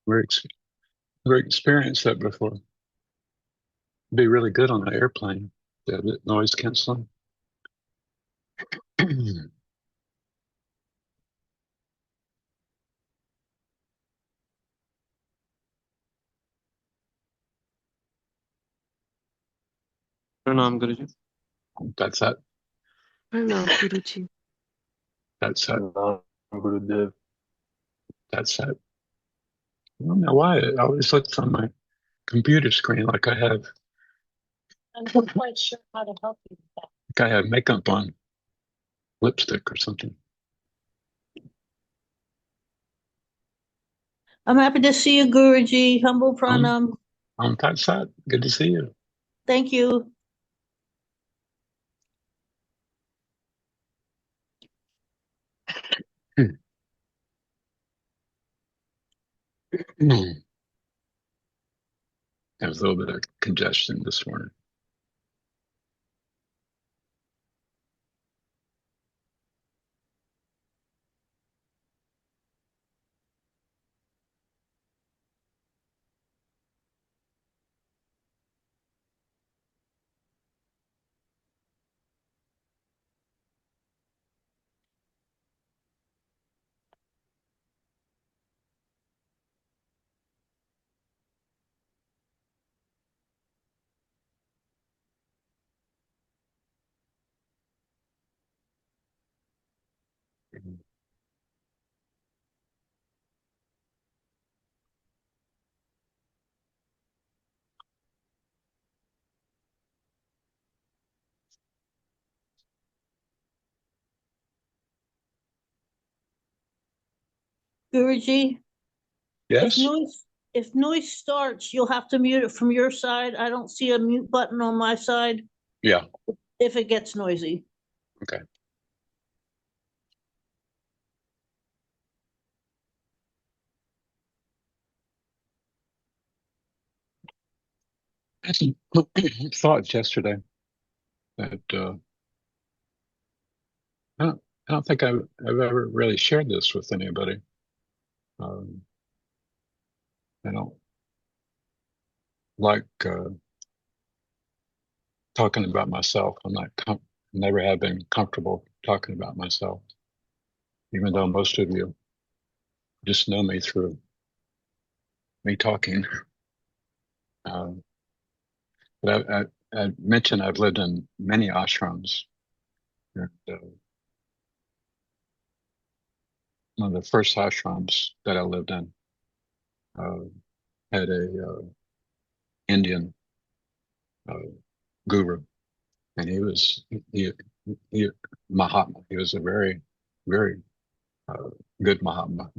We're ex- we experienced that before. Be really good on an airplane. The noise canceling. प्रणाम गुरुजी। That's that. प्रणाम गुरुजी। That's that. Gurudev. That's that. I don't know why it always looks on my computer screen like I'm not quite sure how to help you with that. like I have makeup on, lipstick or something. I'm happy to see you, Guruji. Humble pranam. That's that. Good to see you. Thank you. There was a little bit of congestion this morning. Guruji, Yes? if noise starts, you'll have to mute it from your side. I don't see a mute button on my side Yeah. if it gets noisy. Okay. I had some thoughts yesterday that I don't think I've ever really shared this with anybody. Um, I don't like talking about myself. I'm not never have been comfortable talking about myself, even though most of you just know me through me talking. Um, but I mentioned I've lived in many ashrams. And, one of the first ashrams that I lived in uh, had a Indian uh, guru, and he, he Mahatma. He was a very uh, good Mahatma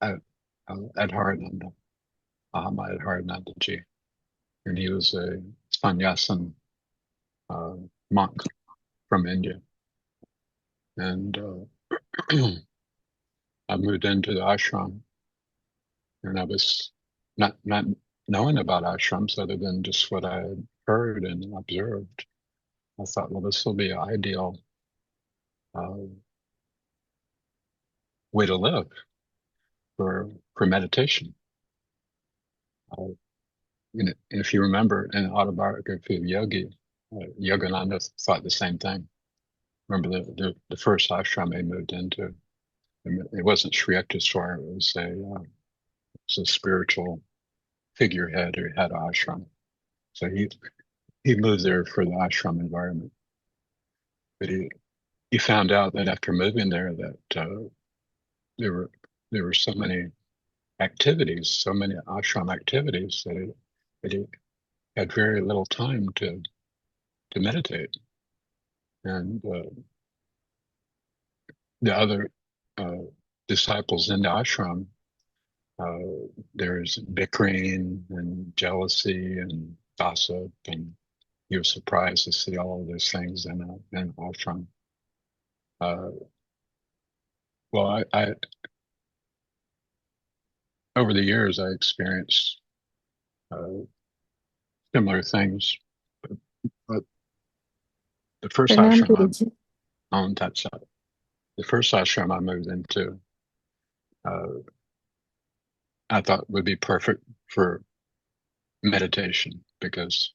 Adharananda, Mahatma Adharanandaji, and he was a sannyasin uh, monk from India. And I moved into the ashram, and I was not knowing about ashrams other than just what I had heard and observed. I thought, well, this will be an ideal uh, way to live for meditation. If you remember in the autobiography of Yogi, Yogananda thought the same thing. Remember the first ashram he moved into. It wasn't Sri Yukteswar, it was a spiritual figurehead who had an ashram. So he moved there for the ashram environment. But he found out that after moving there that there were there were so many activities, so many ashram activities that he had very little time to meditate. And the other uh, disciples in the ashram, there's bickering and jealousy and gossip, and he was surprised to see all of those things in ashram. Uh, well, I over the years I experienced uh, similar things, but the first प्रणाम ashram Guruji. on that side, the first ashram I moved into, uh, I thought would be perfect for meditation, because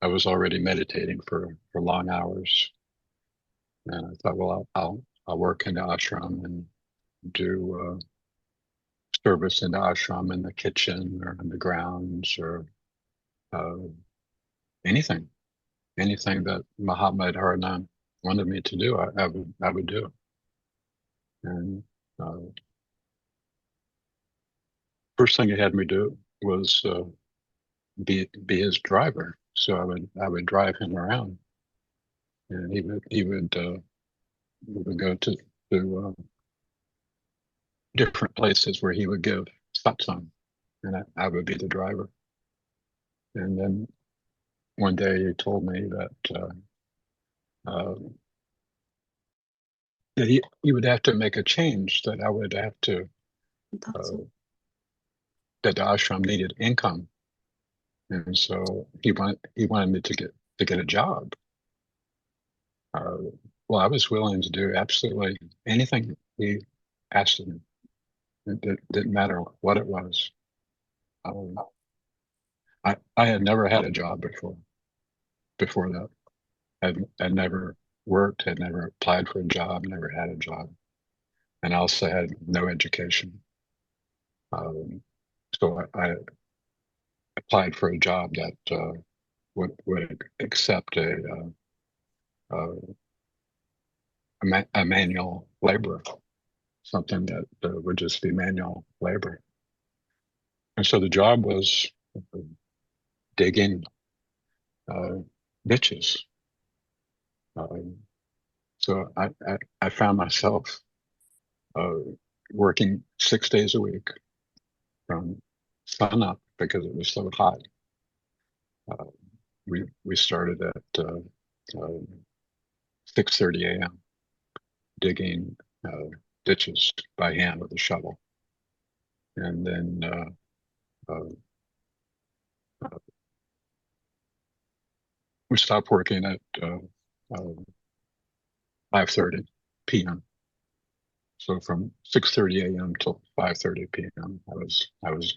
I was already meditating for long hours. And I thought, well, I'll work in the ashram and do service in the ashram, in the kitchen or in the grounds, or uh, anything that Mahatma Dharana wanted me to do, I would do. And first thing he had me do was be his driver. So I would drive him around, and we would go to different places where he would give satsang, and I would be the driver. And then one day he told me that he would have to make a change, that I would have to that the ashram needed income, and so he wanted me to get a job. Well, I was willing to do absolutely anything he asked of me. It didn't matter what it was. I had never had a job before that. I'd never worked, had never applied for a job, never had a job, and I also had no education. So I applied for a job that would accept a manual laborer, something that would just be manual labor. And so the job was digging ditches. So I found myself working 6 days a week from sun up, because it was so hot. We started at 6:30 a.m. digging ditches by hand with a shovel, and then we stopped working at 5:30 p.m. So from 6:30 a.m. till 5:30 p.m. I was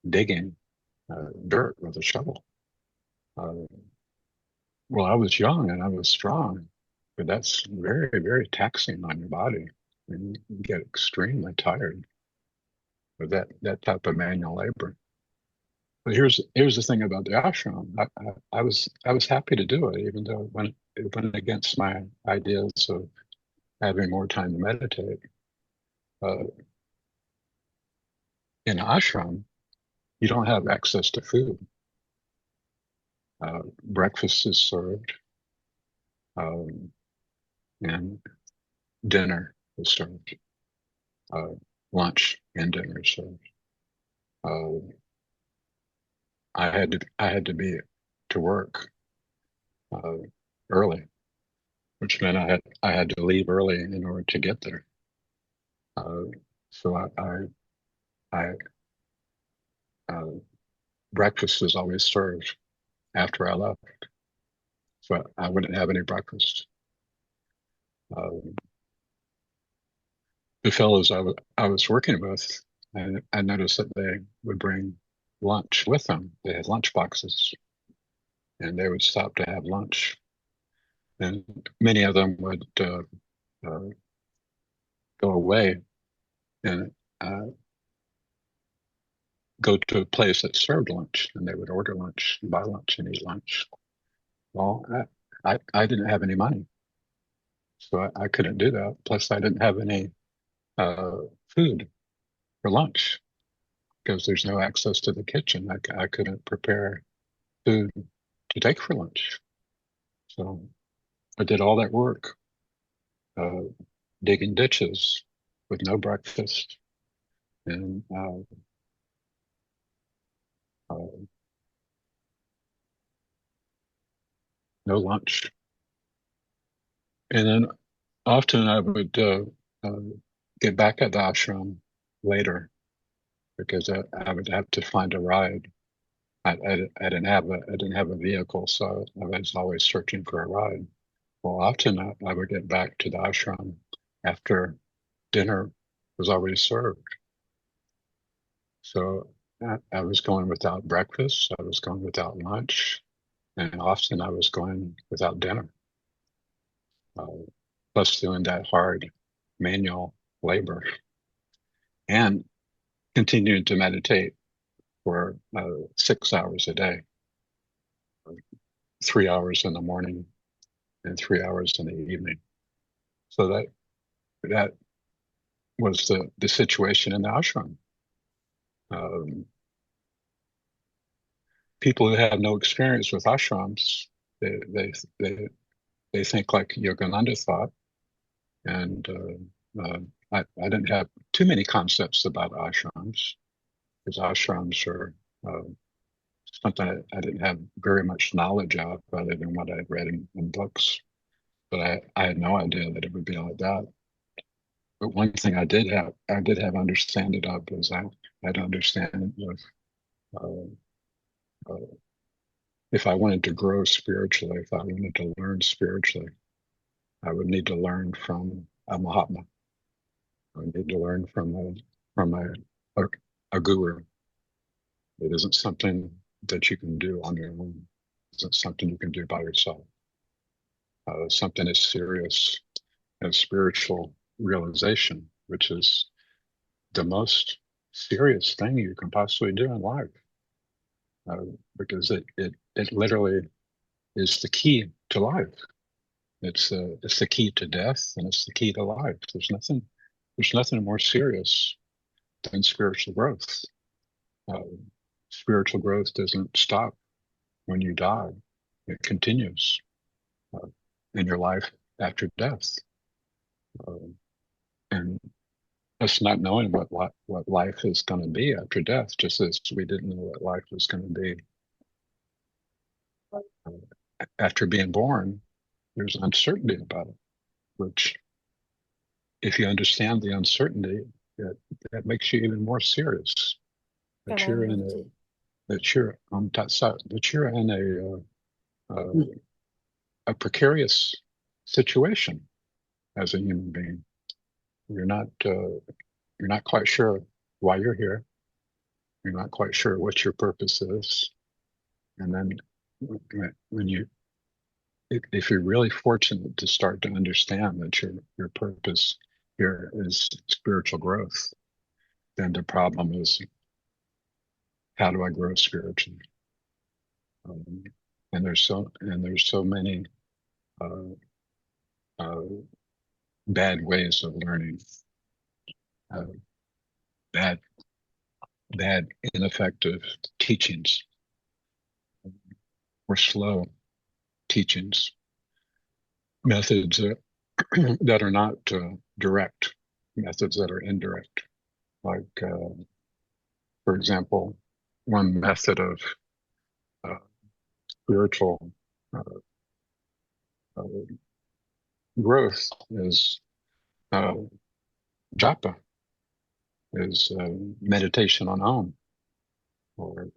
digging dirt with a shovel. Well, I was young and I was strong, but that's very, very taxing on your body, and you get extremely tired with that type of manual labor. But here's the thing about the ashram. I was happy to do it, even though it went against my ideas of having more time to meditate. In ashram, you don't have access to food. Breakfast is served, and dinner is served. Lunch and dinner is served. I had to be to work early, which meant I had to leave early in order to get there. So I breakfast was always served after I left, so I wouldn't have any breakfast. The fellows I was working with, I noticed that they would bring lunch with them. They had lunch boxes, and they would stop to have lunch. And many of them would go away and go to a place that served lunch, and they would order lunch, and buy lunch, and eat lunch. Well, I didn't have any money, so I couldn't do that. Plus, I didn't have any food for lunch, because there's no access to the kitchen. I couldn't prepare food to take for lunch. So I did all that work, digging ditches with no breakfast, and no lunch. And then often I would get back at the ashram later, because I would have to find a ride. I didn't have a vehicle, so I was always searching for a ride. Well, often I would get back to the ashram after dinner was already served. So I was going without breakfast. I was going without lunch, and often I was going without dinner. Plus doing that hard manual labor and continuing to meditate for 6 hours a day, 3 hours in the morning and 3 hours in the evening. So that was the situation in the ashram. People who have no experience with ashrams, they think like Yogananda thought, and I didn't have too many concepts about ashrams, because ashrams are something I didn't have very much knowledge of other than what I'd read in books. But I had no idea that it would be like that. But one thing I did have understanding of was I had understanding of if I wanted to grow spiritually, if I wanted to learn spiritually, I would need to learn from a Mahatma. I would need to learn from a guru. It isn't something that you can do on your own. It isn't something you can do by yourself. Something as serious as spiritual realization, which is the most serious thing you can possibly do in life, because it literally is the key to life. It's the key to death, and it's the key to life. There's nothing more serious than spiritual growth. Spiritual growth doesn't stop when you die; it continues in your life after death. And us not knowing what life is going to be after death, just as we didn't know what life was going to be after being born, there's uncertainty about it, which, if you understand the uncertainty, that makes you even more serious. That you're in a precarious situation as a human being. You're not quite sure why you're here. You're not quite sure what your purpose is. And then if you're really fortunate to start to understand that your purpose here is spiritual growth, then the problem is, how do I grow spiritually? And there's so many bad ways of learning, bad ineffective teachings, or slow teachings, methods that are not direct, methods that are indirect. Like, for example, one method of spiritual growth is japa, is meditation on Om. Or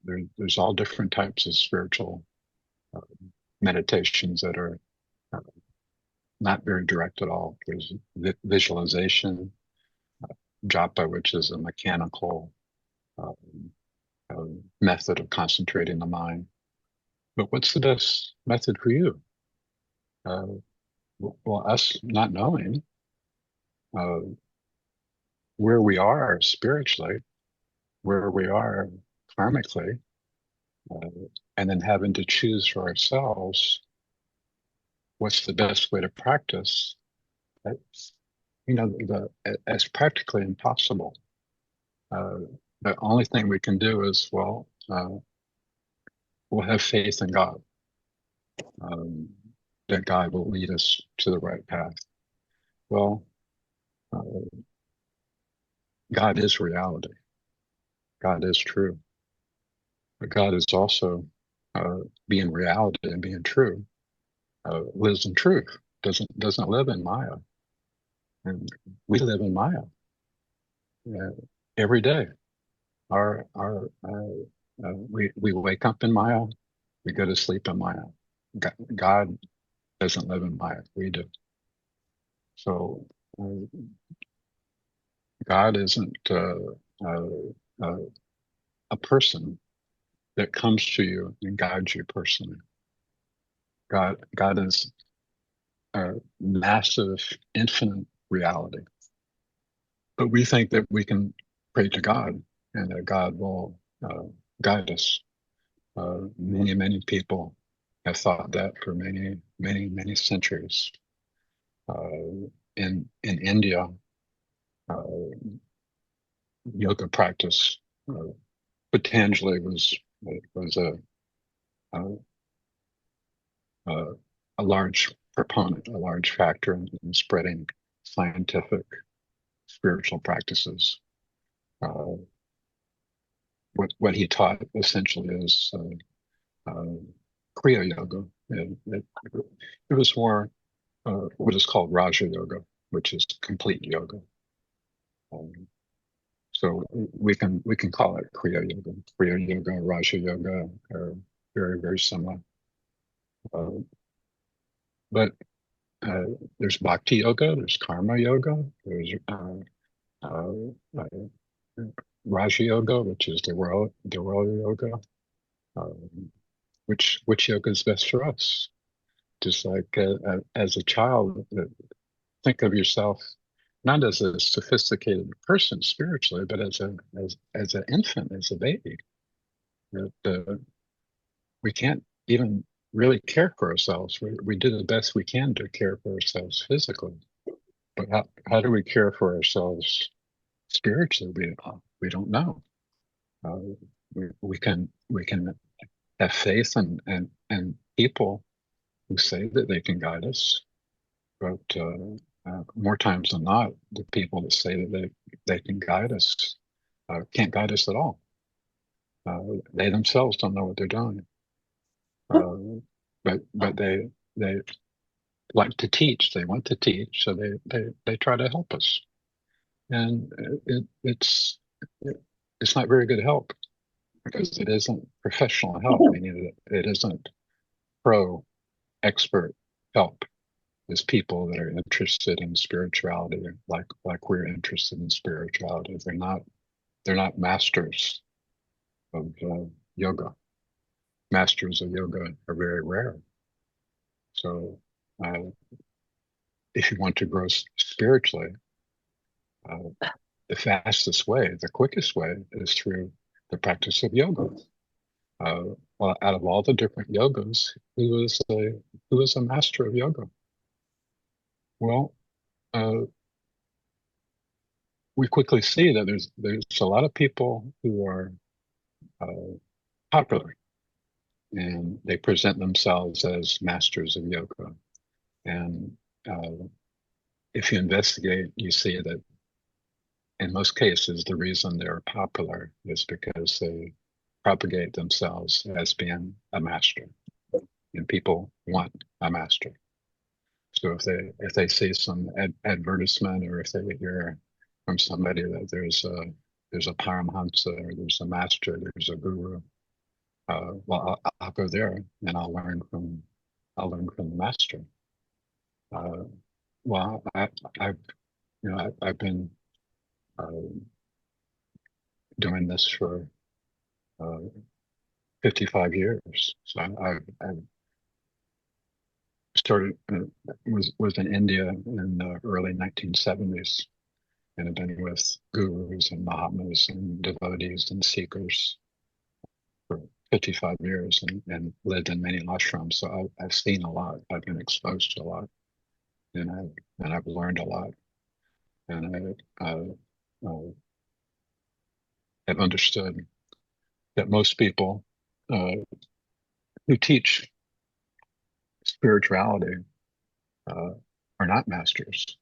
there's all different types of spiritual meditations that are not very direct at all. There's visualization, japa, which is a mechanical method of concentrating the mind. But what's the best method for you? Well, us not knowing where we are spiritually, where we are karmically, and then having to choose for ourselves what's the best way to practice, that's, that's practically impossible. The only thing we can do is, we'll have faith in God, that God will lead us to the right path. Well, God is reality. God is true. But God is also, being reality and being true, lives in truth, doesn't live in Maya. And we live in Maya every day. We wake up in Maya, we go to sleep in Maya. God doesn't live in Maya, we do. So God isn't a person that comes to you and guides you personally. God is a massive, infinite reality. But we think that we can pray to God and that God will guide us. Many people have thought that for many centuries. In India, yoga practice, Patanjali was a, a large proponent, a large factor in spreading scientific spiritual practices. What he taught essentially is Kriya Yoga. It was more what is called Raja Yoga, which is complete yoga. So we can call it Kriya Yoga. Kriya Yoga, Raja Yoga are very similar. But there's Bhakti Yoga, there's Karma Yoga, there's Raja Yoga, which is the world yoga. Which yoga is best for us? Just like as a child, think of yourself not as a sophisticated person spiritually, but as an infant, as a baby. We can't even really care for ourselves. We do the best we can to care for ourselves physically, but how do we care for ourselves spiritually? We don't know. We can have faith and people who say that they can guide us, but more times than not, the people that say that they can guide us can't guide us at all. They themselves don't know what they're doing, but they like to teach. They want to teach, so they try to help us, and it's not very good help because it isn't professional help. Meaning it isn't pro expert help. It's people that are interested in spirituality, like we're interested in spirituality. They're not masters of yoga. Masters of yoga are very rare. So if you want to grow spiritually, the fastest way, the quickest way is through the practice of yoga. Well, out of all the different yogas, who is a master of yoga? Well, we quickly see that there's a lot of people who are popular, and they present themselves as masters of yoga. And if you investigate, you see that in most cases, the reason they're popular is because they propagate themselves as being a master, and people want a master. So if they see some advertisement, or if they hear from somebody that there's a Paramahansa, or there's a master, there's a guru, well, I'll go there and I'll learn from the master. Well, I've been doing this for 55 years. So I've started was in India in the early 1970s, and I've been with gurus and mahatmas and devotees and seekers for 55 years, and lived in many ashrams. So I've seen a lot. I've been exposed to a lot, and I've learned a lot, and I have understood that most people who teach spirituality are not masters,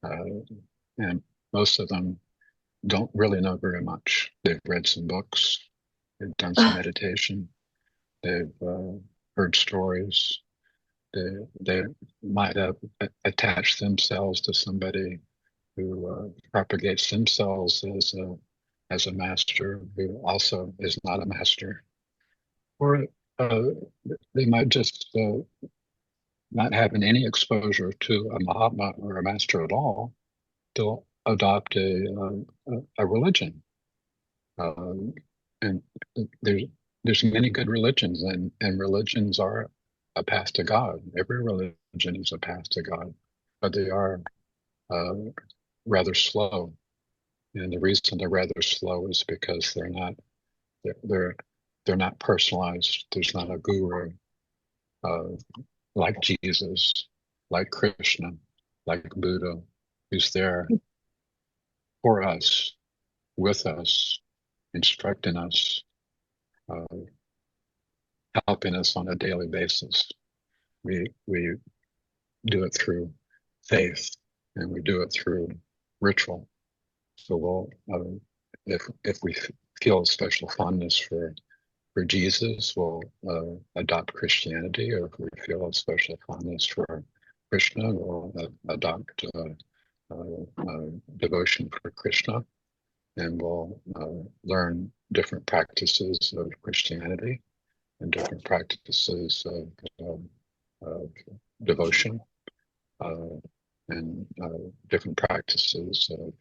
and most of them don't really know very much. They've read some books, they've done some meditation, they've heard stories. They might have attached themselves to somebody who propagates themselves as a master who also is not a master, or they might just not having any exposure to a Mahatma or a master at all. They'll adopt a religion, And there's many good religions, and religions are a path to God. Every religion is a path to God, but they are uh, rather slow. And the reason they're rather slow is because they're they're not personalized. There's not a guru uh, like Jesus, like Krishna, like Buddha, who's there for us, with us, instructing us, uh, helping us on a daily basis. We do it through faith, and we do it through ritual. So if we feel a special fondness for Jesus, we'll adopt Christianity, or if we feel a special fondness for Krishna, we'll adopt devotion for Krishna, and we'll learn different practices of Christianity and different practices of devotion, and different practices of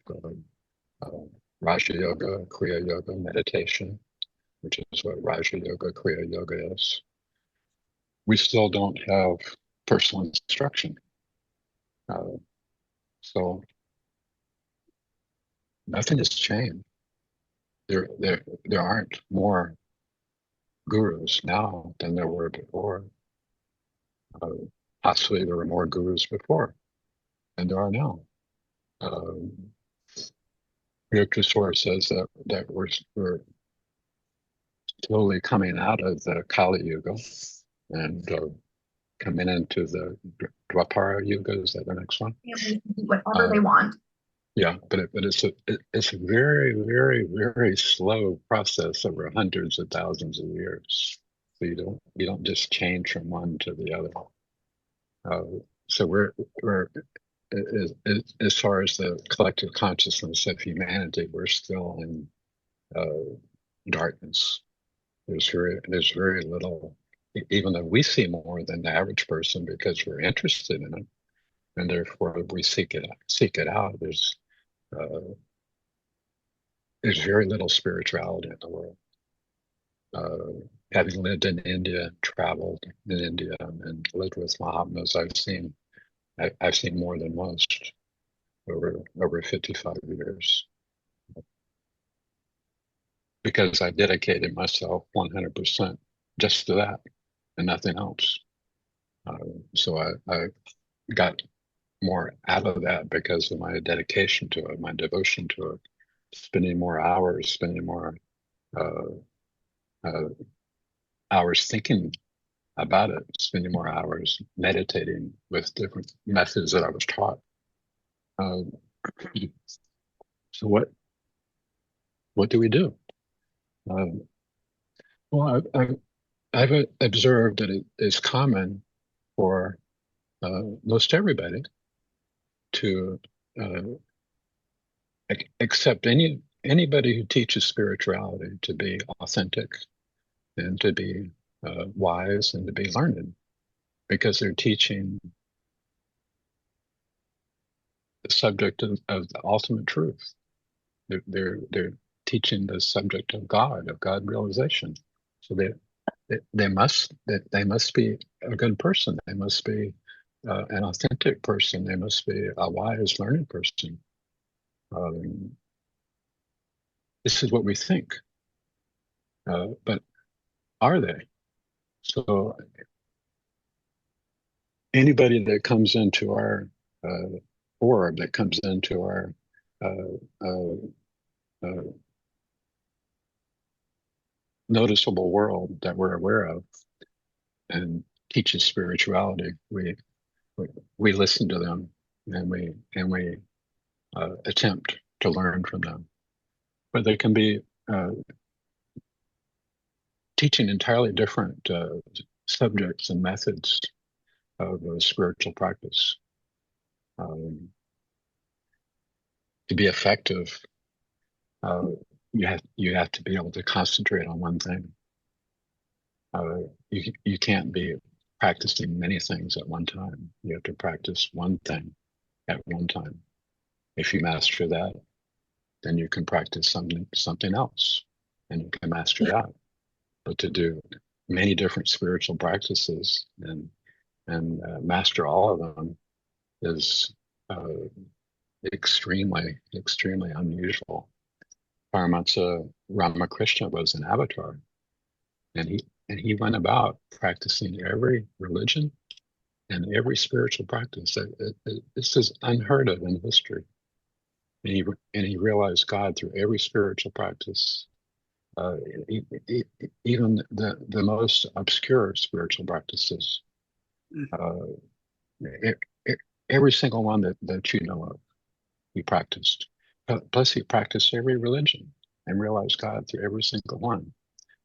Raja Yoga, Kriya Yoga, meditation, which is what Raja Yoga, Kriya Yoga is. We still don't have personal instruction. So nothing has changed. There aren't more gurus now than there were before. Possibly there were more gurus before than there are now. Yogaswara says that we're slowly coming out of the Kali Yuga and coming into the Dwapara Yuga. Is that the next one? Whatever they want. Yeah, but it's a very, very, very slow process over hundreds of thousands of years. So you don't just change from one to the other. So we're as far as the collective consciousness of humanity, we're still in darkness. There's very little, even though we see more than the average person because we're interested in it, and therefore we seek it out. There's very little spirituality in the world. Having lived in India, traveled in India, and lived with Mahatmas, I've seen more than most over 55 years, because I dedicated myself 100% just to that and nothing else. So I got more out of that because of my dedication to it, my devotion to it, spending more hours, spending more hours thinking about it, spending more hours meditating with different methods that I was taught. So what do we do? Well, I've observed that it is common for most everybody to accept anybody who teaches spirituality to be authentic and to be wise and to be learned, because they're teaching the subject of the ultimate truth. They're teaching the subject of God realization. So they must be a good person. They must be an authentic person. They must be a wise, learned person. This is what we think, but are they? So anybody that comes into our orb, that comes into our noticeable world that we're aware of and teaches spirituality, we listen to them, and we attempt to learn from them. But they can be teaching entirely different subjects and methods of spiritual practice. To be effective, you have to be able to concentrate on one thing. You can't be practicing many things at one time. You have to practice one thing at one time. If you master that, then you can practice something else. master that, but to do many different spiritual practices and master all of them is extremely, extremely unusual. Paramahansa Ramakrishna was an avatar, and he went about practicing every religion and every spiritual practice. This is unheard of in history. And he realized God through every spiritual practice, even the most obscure spiritual practices. Every single one that you know of, he practiced. Plus, he practiced every religion and realized God through every single one.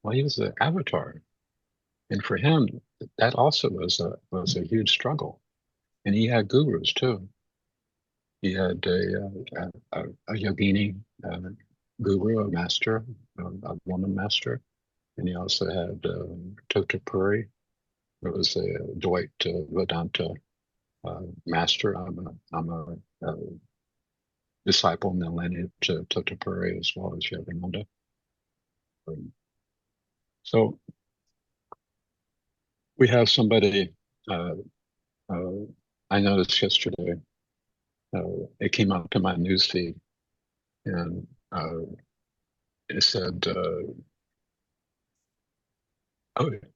Well, he was the avatar, and for him, that also was a huge struggle. And he had gurus too. He had a yogini guru, a master, a woman master, and he also had Totapuri, who was a Dwight Vedanta master. I'm a disciple in the lineage of Totapuri as well as Yogananda. So we have somebody. I noticed yesterday. It came up to my newsfeed, and it said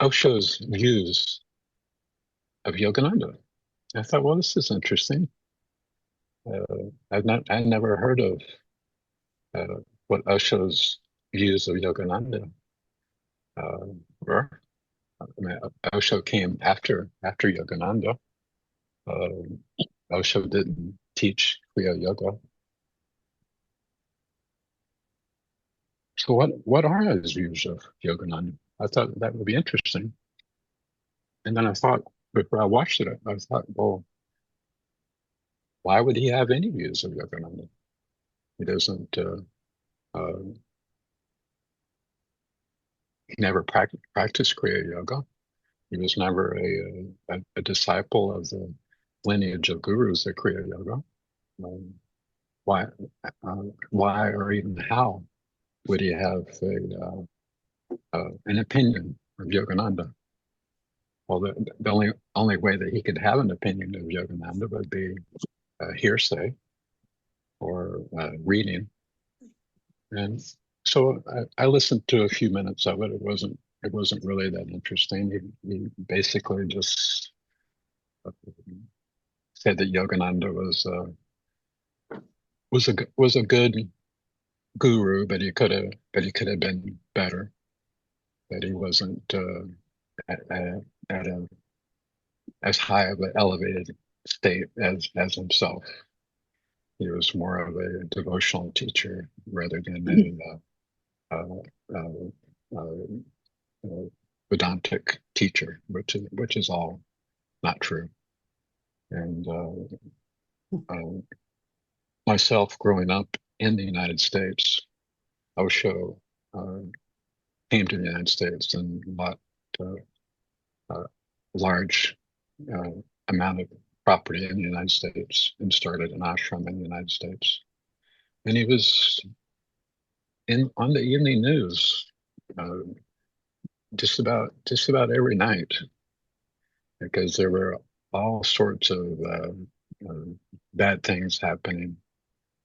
Osho's views of Yogananda. I thought, well, this is interesting. I never heard of what Osho's views of Yogananda were. I mean, Osho came after Yogananda. Osho didn't teach Kriya Yoga. So what are his views of Yogananda? I thought that would be interesting. And then I thought, before I watched it, I thought, well, why would he have any views of Yogananda? He doesn't, he never practiced Kriya Yoga. He was never a disciple of the lineage of gurus at Kriya Yoga. Why or even how would he have an opinion of Yogananda? Well, the only way that he could have an opinion of Yogananda would be hearsay or reading. And so I listened to a few minutes of it. It wasn't really that interesting. He basically just said that Yogananda was a good guru, but he could have been better. That he wasn't at as high of an elevated state as himself. He was more of a devotional teacher rather than a Vedantic teacher, which is all not true. And myself, growing up in the United States, Osho came to the United States and bought a large amount of property in the United States and started an ashram in the United States. And he was on the evening news just about every night, because there were all sorts of bad things happening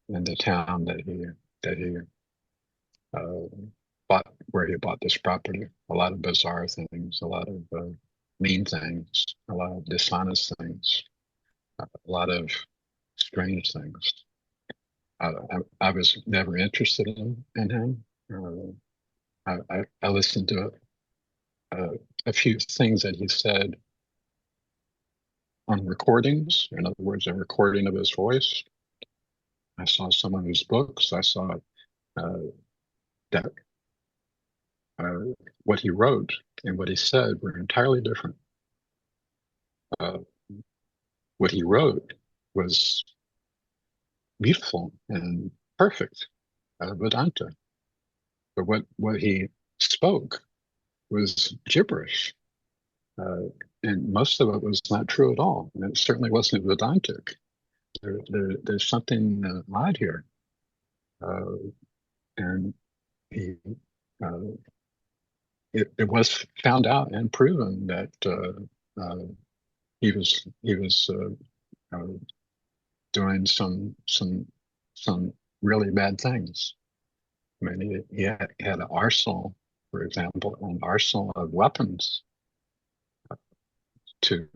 in the town that he bought, where he bought this property. A lot of bizarre things, a lot of mean things, a lot of dishonest things, a lot of strange things. I was never interested in him. I listened to a few things that he said on recordings. In other words, a recording of his voice. I saw some of his books. I saw that what he wrote and what he said were entirely different. What he wrote was beautiful and perfect, Vedanta. But what he spoke was gibberish. And most of it was not true at all. And it certainly wasn't Vedantic. There's something odd here. And he it was found out and proven that he was doing some really bad things. I mean, he had an arsenal, for example, an arsenal of weapons to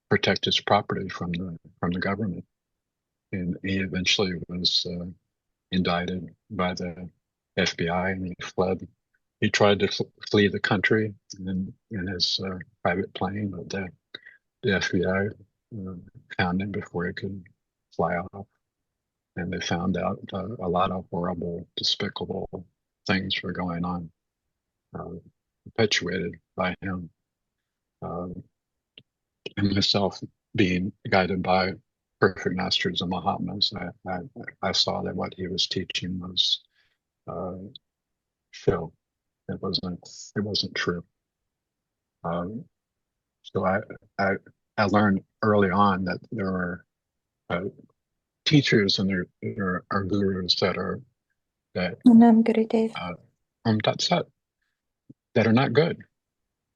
protect his property from the government, and he eventually was indicted by the FBI, and he fled. He tried to flee the country in his private plane, but the FBI found him before he could fly off, and they found out a lot of horrible, despicable things were going on, perpetuated by him. And myself, being guided by perfect masters and Mahatmas, I saw that what he was teaching was show. It wasn't true. So I learned early on that there are teachers and there are gurus that Gurudev. that's it, that are not good,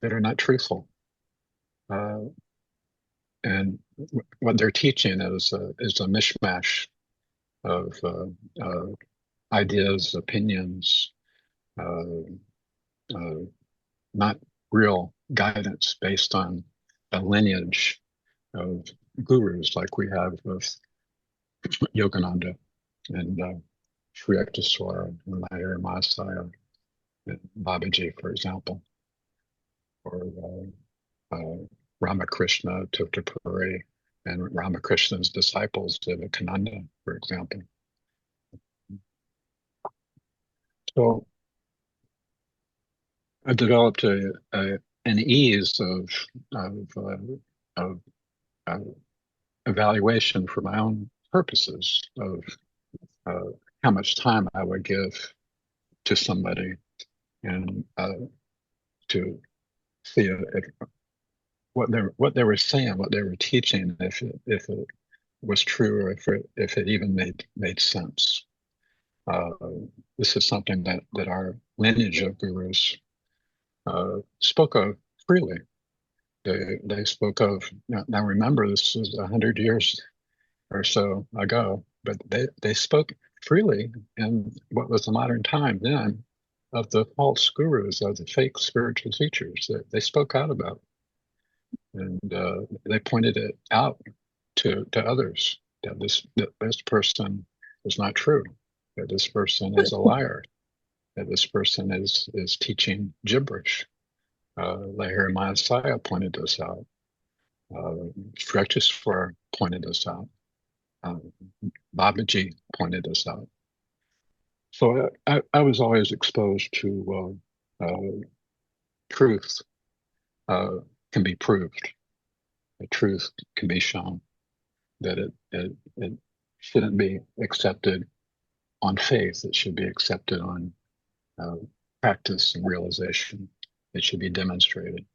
that are not truthful, and what they're teaching is a mishmash of ideas, opinions, not real guidance based on a lineage of gurus like we have with Yogananda and Sri Yukteswar and Paramahansa and Babaji, for example, or Ramakrishna Totapuri and Ramakrishna's disciples, Vivekananda, for example. So I developed an ease of evaluation for my own purposes of how much time I would give to somebody and to see if what they were saying, what they were teaching, if it was true or if it even made sense. This is something that our lineage of gurus spoke of freely. They spoke of, now remember, this is 100 years or so ago, but they spoke freely in what was the modern time then of the false gurus, of the fake spiritual teachers that they spoke out about. And they pointed it out to others that this person is not true, that this person is a liar, that this person is teaching gibberish. Lahiri Messiah pointed this out. Sri Yukteswar pointed this out. Babaji pointed this out. So I was always exposed to truth can be proved. The truth can be shown. That it shouldn't be accepted on faith. It should be accepted on practice and realization. It should be demonstrated.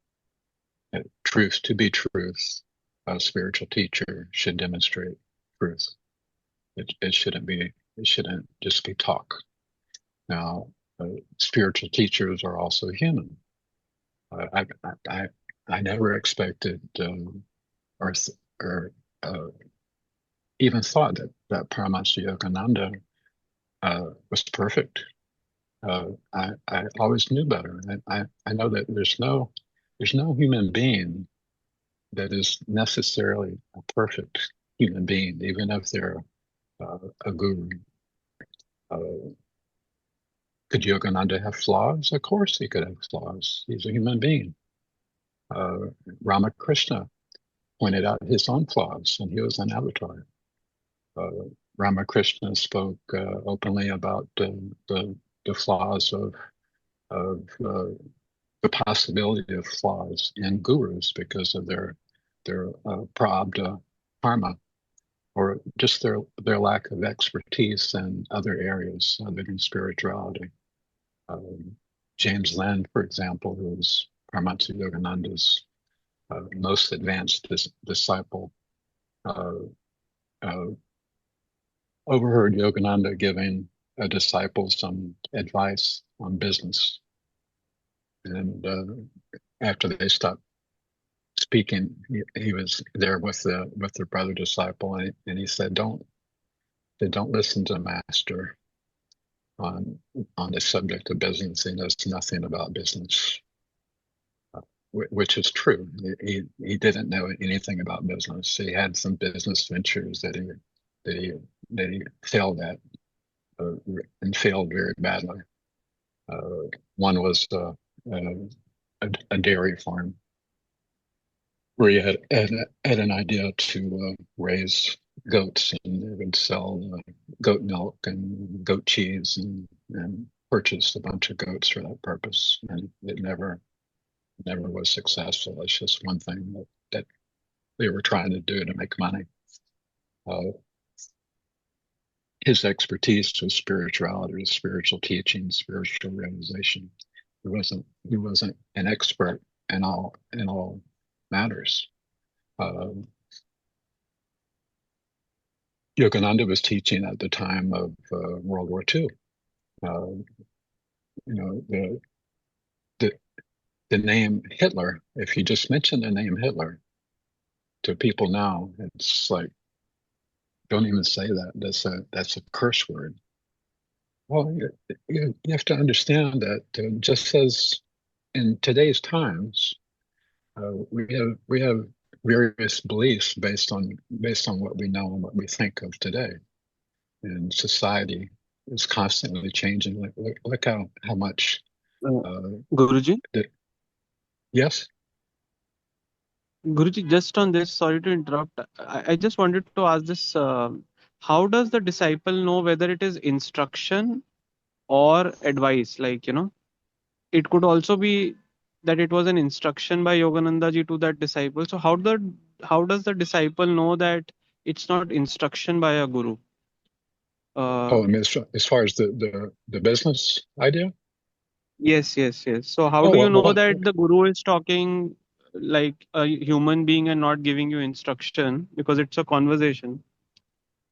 Truth to be truth, a spiritual teacher should demonstrate truth. It shouldn't just be talk. Now, spiritual teachers are also human. I never expected or even thought that Paramahansa Yogananda was perfect. I always knew better. I know that there's no human being that is necessarily a perfect human being, even if they're a guru. Could Yogananda have flaws? Of course he could have flaws. He's a human being. Ramakrishna pointed out his own flaws, and he was an avatar. Ramakrishna spoke openly about the flaws of the possibility of flaws in gurus because of their prarabdha karma, or just their lack of expertise in other areas other than spirituality. James Lin, for example, who was Paramahansa Yogananda's most advanced disciple, overheard Yogananda giving a disciple some advice on business. and after they stopped speaking, he was there with the brother disciple, and he said, "Don't listen to the master on the subject of business. He knows nothing about business." Which is true. He didn't know anything about business. He had some business ventures that he failed at, and failed very badly. One was a dairy farm where he had an idea to raise goats, and they would sell goat milk and goat cheese, and purchased a bunch of goats for that purpose, and it never was successful. It's just one thing that they were trying to do to make money. His expertise was spirituality, spiritual teaching, spiritual realization. He wasn't an expert in all matters. Yogananda was teaching at the time of World War II. The name Hitler, if you just mention the name Hitler to people now, it's like, don't even say that. That's a curse word. Well, you have to understand that just as in today's times, we have various beliefs based on what we know and what we think of today, and society is constantly changing. Look how much. Guruji, Yes. Guruji, just on this, sorry to interrupt. I just wanted to ask this: how does the disciple know whether it is instruction or advice? Like, it could also be that it was an instruction by Yogananda ji to that disciple. So how does the disciple know that it's not instruction by a guru? I mean, as far as the business idea. Yes. So how do you know that the guru is talking like a human being and not giving you instruction, because it's a conversation?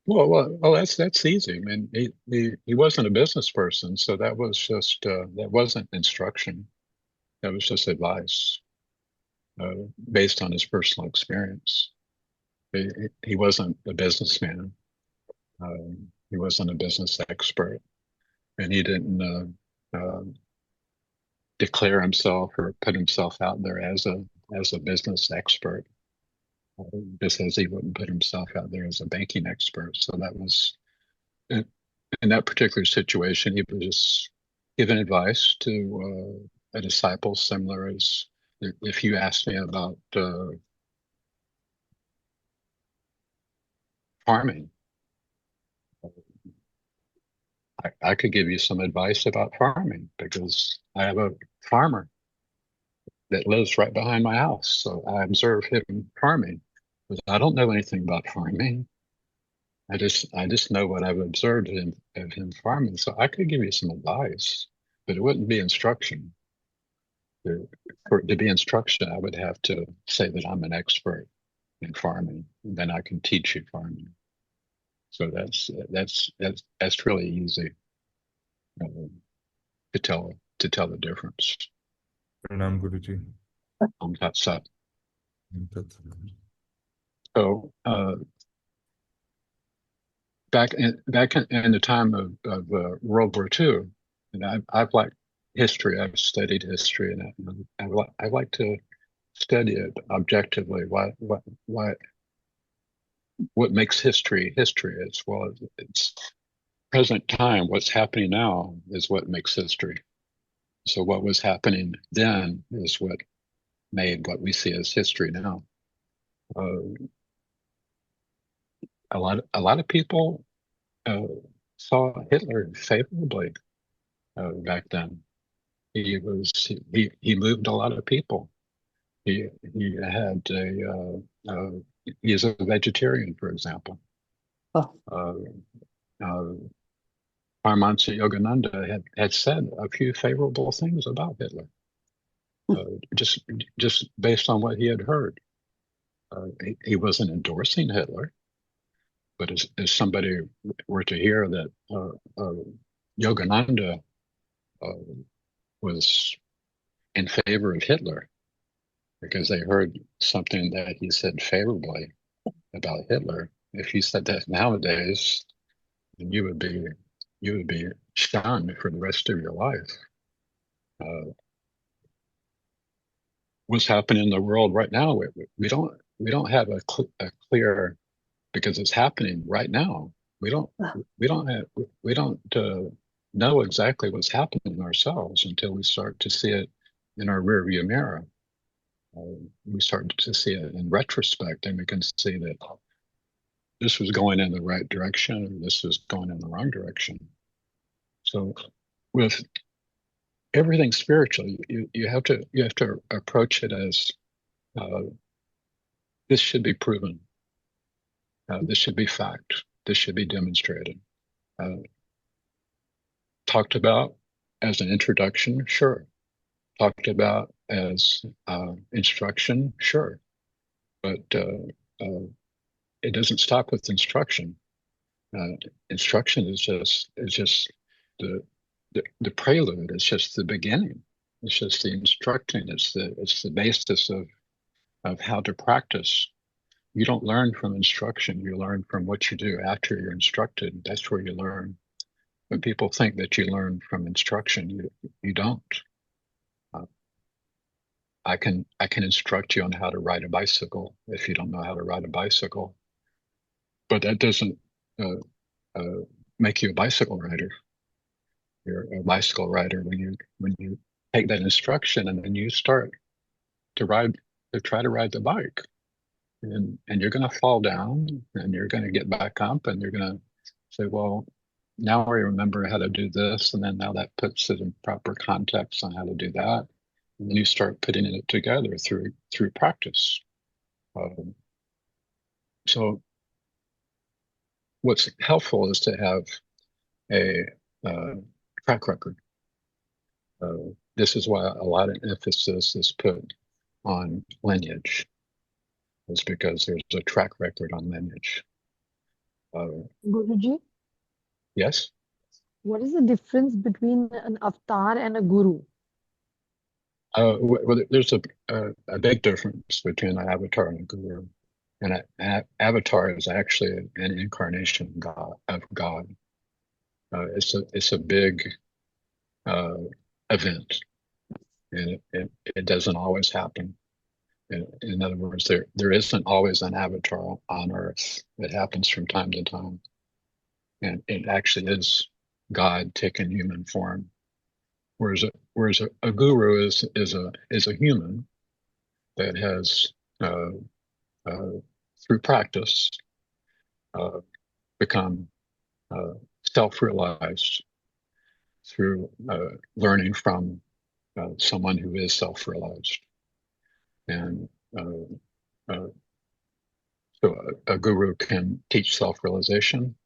Well, that's easy. I mean, he wasn't a business person, so that was just that wasn't instruction. That was just advice based on his personal experience. He wasn't a businessman. He wasn't a business expert, and he didn't declare himself or put himself out there as a business expert, just as he wouldn't put himself out there as a banking expert. So that was, in that particular situation, he was just giving advice to a disciple, similar as if you asked me about farming. I could give you some advice about farming because I have a farmer that lives right behind my house. So I observe him farming, but I don't know anything about farming. I just know what I've observed of him farming. So I could give you some advice, but it wouldn't be instruction. For it to be instruction, I would have to say that I'm an expert in farming, and then I can teach you farming. So that's really easy to tell the difference. Pranam Guruji. That's that. So back in the time of World War II, and I've liked history. I've studied history, and I like to study it objectively. What makes history is, well, it's present time. What's happening now is what makes history. So what was happening then is what made what we see as history now. A lot of people saw Hitler favorably back then. He moved a lot of people. He had he's a vegetarian, for example. Paramahansa Yogananda had said a few favorable things about Hitler, just based on what he had heard. He wasn't endorsing Hitler, but as somebody were to hear that Yogananda was in favor of Hitler because they heard something that he said favorably about Hitler. If you said that nowadays, then you would be shunned for the rest of your life. What's happening in the world right now? We don't have a clear, because it's happening right now. We don't know exactly what's happening ourselves until we start to see it in our rearview mirror. We start to see it in retrospect, and we can see that this was going in the right direction, and this was going in the wrong direction. So, with everything spiritual, you have to approach it as this should be proven. This should be fact. This should be demonstrated. Talked about as an introduction, sure. Talked about as instruction, sure. But it doesn't stop with instruction. Instruction is just the prelude. It's just the beginning. It's just the instructing. It's the basis of how to practice. You don't learn from instruction. You learn from what you do after you're instructed. That's where you learn. When people think that you learn from instruction, you don't. I can instruct you on how to ride a bicycle if you don't know how to ride a bicycle, but that doesn't make you a bicycle rider. You're a bicycle rider when you take that instruction and then you start to try to ride the bike, and you're going to fall down and you're going to get back up and you're going to say, well, now I remember how to do this, and then now that puts it in proper context on how to do that. And then you start putting it together through practice. So what's helpful is to have a track record. This is why a lot of emphasis is put on lineage. It's because there's a track record on lineage. Guruji, Yes? what is the difference between an avatar and a guru? Well, there's a big difference between an avatar and a guru. And an avatar is actually an incarnation of God. It's a big event, and it doesn't always happen. In other words, there isn't always an avatar on Earth. It happens from time to time, and it actually is God taking human form. Whereas a guru is a human that has through practice become self-realized through learning from someone who is self-realized. And so a guru can teach self-realization,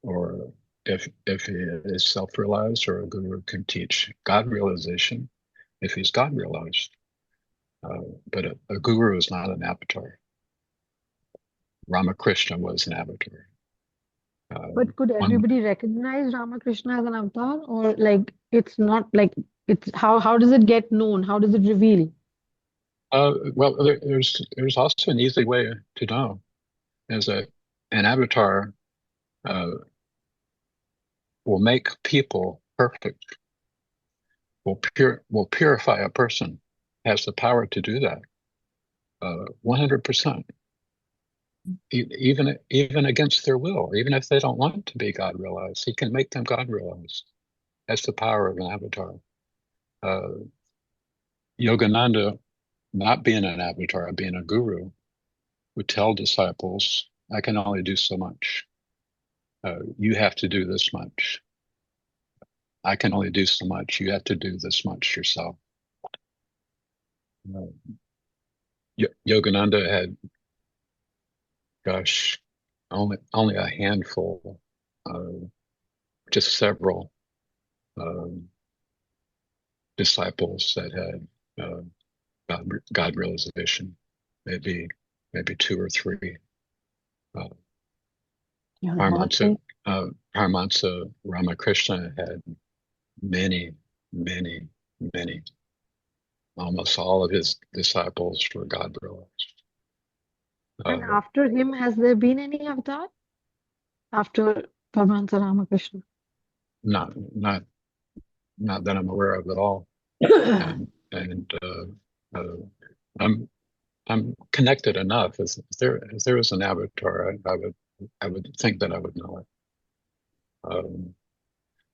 or if he is self-realized, or a guru can teach God realization if he's God realized. But a guru is not an avatar. Ramakrishna was an avatar. But could everybody recognize Ramakrishna as an avatar, or like it's not like it's how does it get known? How does it reveal? Well, there's also an easy way to know, is that an avatar will make people perfect, will purify a person, has the power to do that 100%. Even against their will, even if they don't want to be God realized, he can make them God realized. That's the power of an avatar. Yogananda, not being an avatar, being a guru, would tell disciples, I can only do so much. You have to do this much. I can only do so much. You have to do this much yourself. Yogananda had, only a handful, just several disciples that had God realization, maybe two or three. Paramahansa Ramakrishna had many. almost all of his disciples were God realized. And after him, has there been any avatar? After Paramahansa Ramakrishna? Not that I'm aware of at all. And I'm connected enough. If there was an avatar, I would think that I would know it.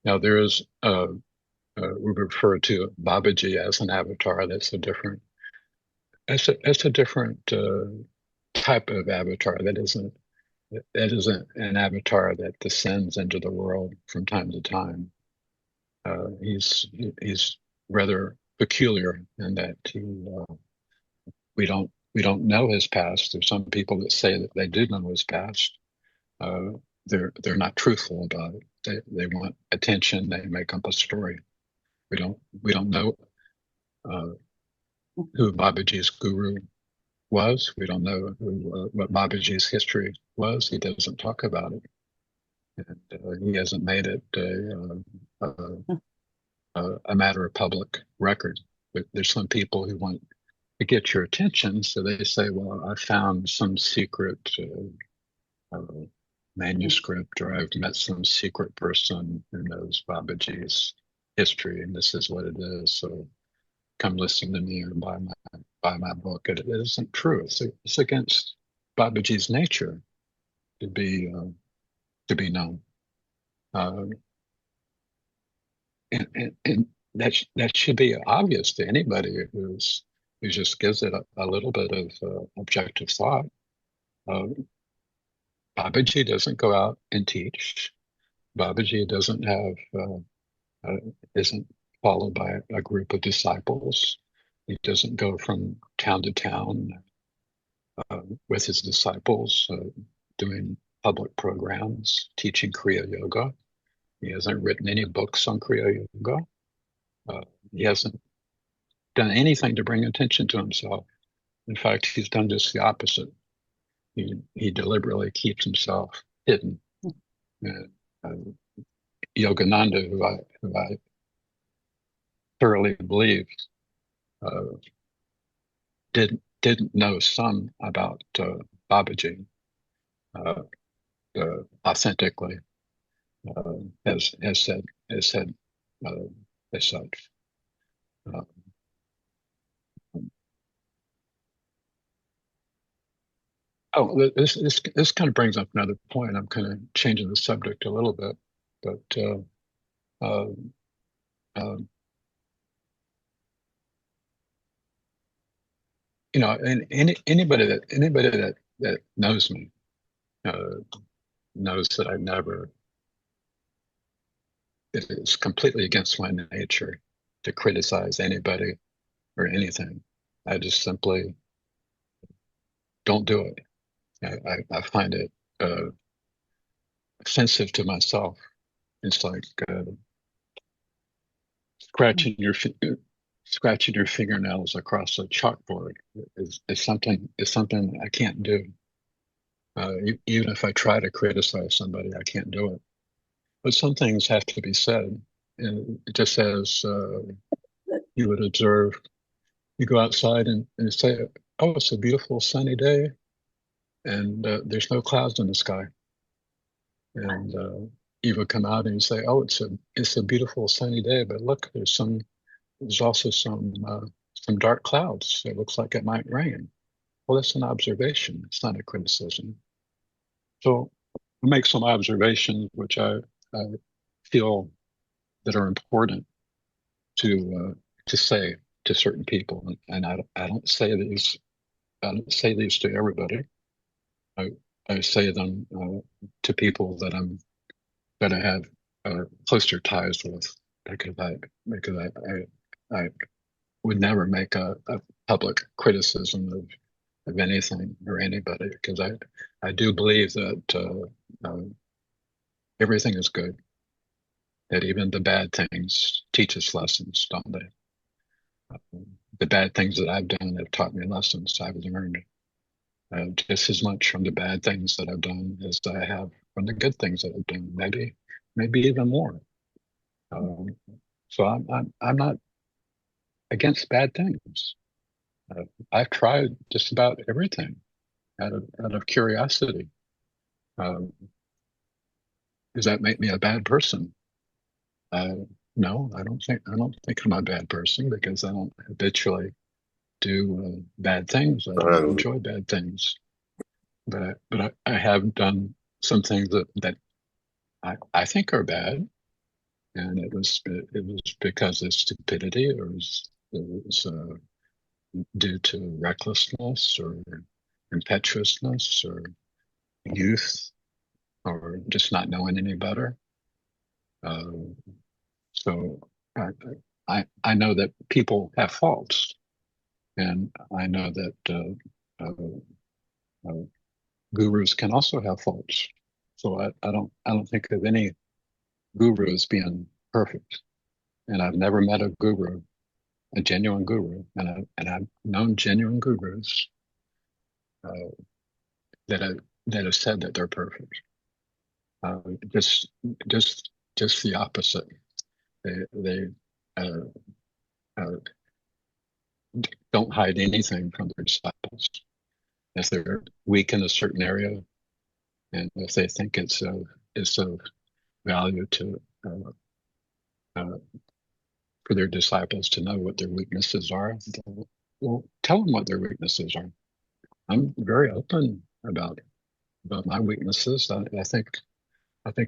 Now there is we refer to Babaji as an avatar. That's a different. It's a different type of avatar. That isn't an avatar that descends into the world from time to time. He's rather peculiar in that we don't know his past. There's some people that say that they do know his past. They're not truthful about it. They want attention. They make up a story. We don't know who Babaji's guru was. We don't know what Babaji's history was. He doesn't talk about it, and he hasn't made it a matter of public record. But there's some people who want to get your attention, so they say, "Well, I found some secret manuscript, or I've met some secret person who knows Babaji's history, and this is what it is. So come listen to me or buy my book." It isn't true. It's against Babaji's nature to be known, and that should be obvious to anybody who just gives it a little bit of objective thought. Babaji doesn't go out and teach. Babaji doesn't isn't followed by a group of disciples. He doesn't go from town to town with his disciples doing public programs, teaching Kriya Yoga. He hasn't written any books on Kriya Yoga. He hasn't done anything to bring attention to himself. In fact, he's done just the opposite. He deliberately keeps himself hidden. Yogananda, who I thoroughly believe didn't know some about Babaji authentically, has said as such. This kind of brings up another point. I'm kind of changing the subject a little bit, but and anybody that knows me knows that it is completely against my nature to criticize anybody or anything. I just simply don't do it. I find it offensive to myself. It's like scratching your fingernails across a chalkboard is something I can't do. Even if I try to criticize somebody, I can't do it. But some things have to be said. And just as you would observe, you go outside and say, "Oh, it's a beautiful sunny day, and there's no clouds in the sky." And you would come out and you say, "Oh, it's a beautiful sunny day, but look, there's also some dark clouds. It looks like it might rain." Well, that's an observation. It's not a criticism. So I make some observations which I feel that are important to say to certain people, and I don't say these. I don't say these to everybody. I say them to people that I have closer ties with, because I would never make a public criticism of anything or anybody, because I do believe that everything is good, that even the bad things teach us lessons, don't they? The bad things that I've done have taught me lessons. I've learned just as much from the bad things that I've done as I have from the good things that I've done. Maybe even more. So I'm not against bad things. I've tried just about everything out of curiosity. Does that make me a bad person? No, I don't think I'm a bad person because I don't habitually do bad things. I don't enjoy bad things, but I have done some things that I think are bad, and it was because of stupidity, or it was due to recklessness or impetuousness or youth or just not knowing any better. So I know that people have faults, and I know that gurus can also have faults. So I don't think of any guru as being perfect. And I've never met a guru, a genuine guru, and I've known genuine gurus that have said that they're perfect. Just the opposite. They don't hide anything from their disciples. If they're weak in a certain area, and if they think it's of value to for their disciples to know what their weaknesses are, well, tell them what their weaknesses are. I'm very open about my weaknesses. I think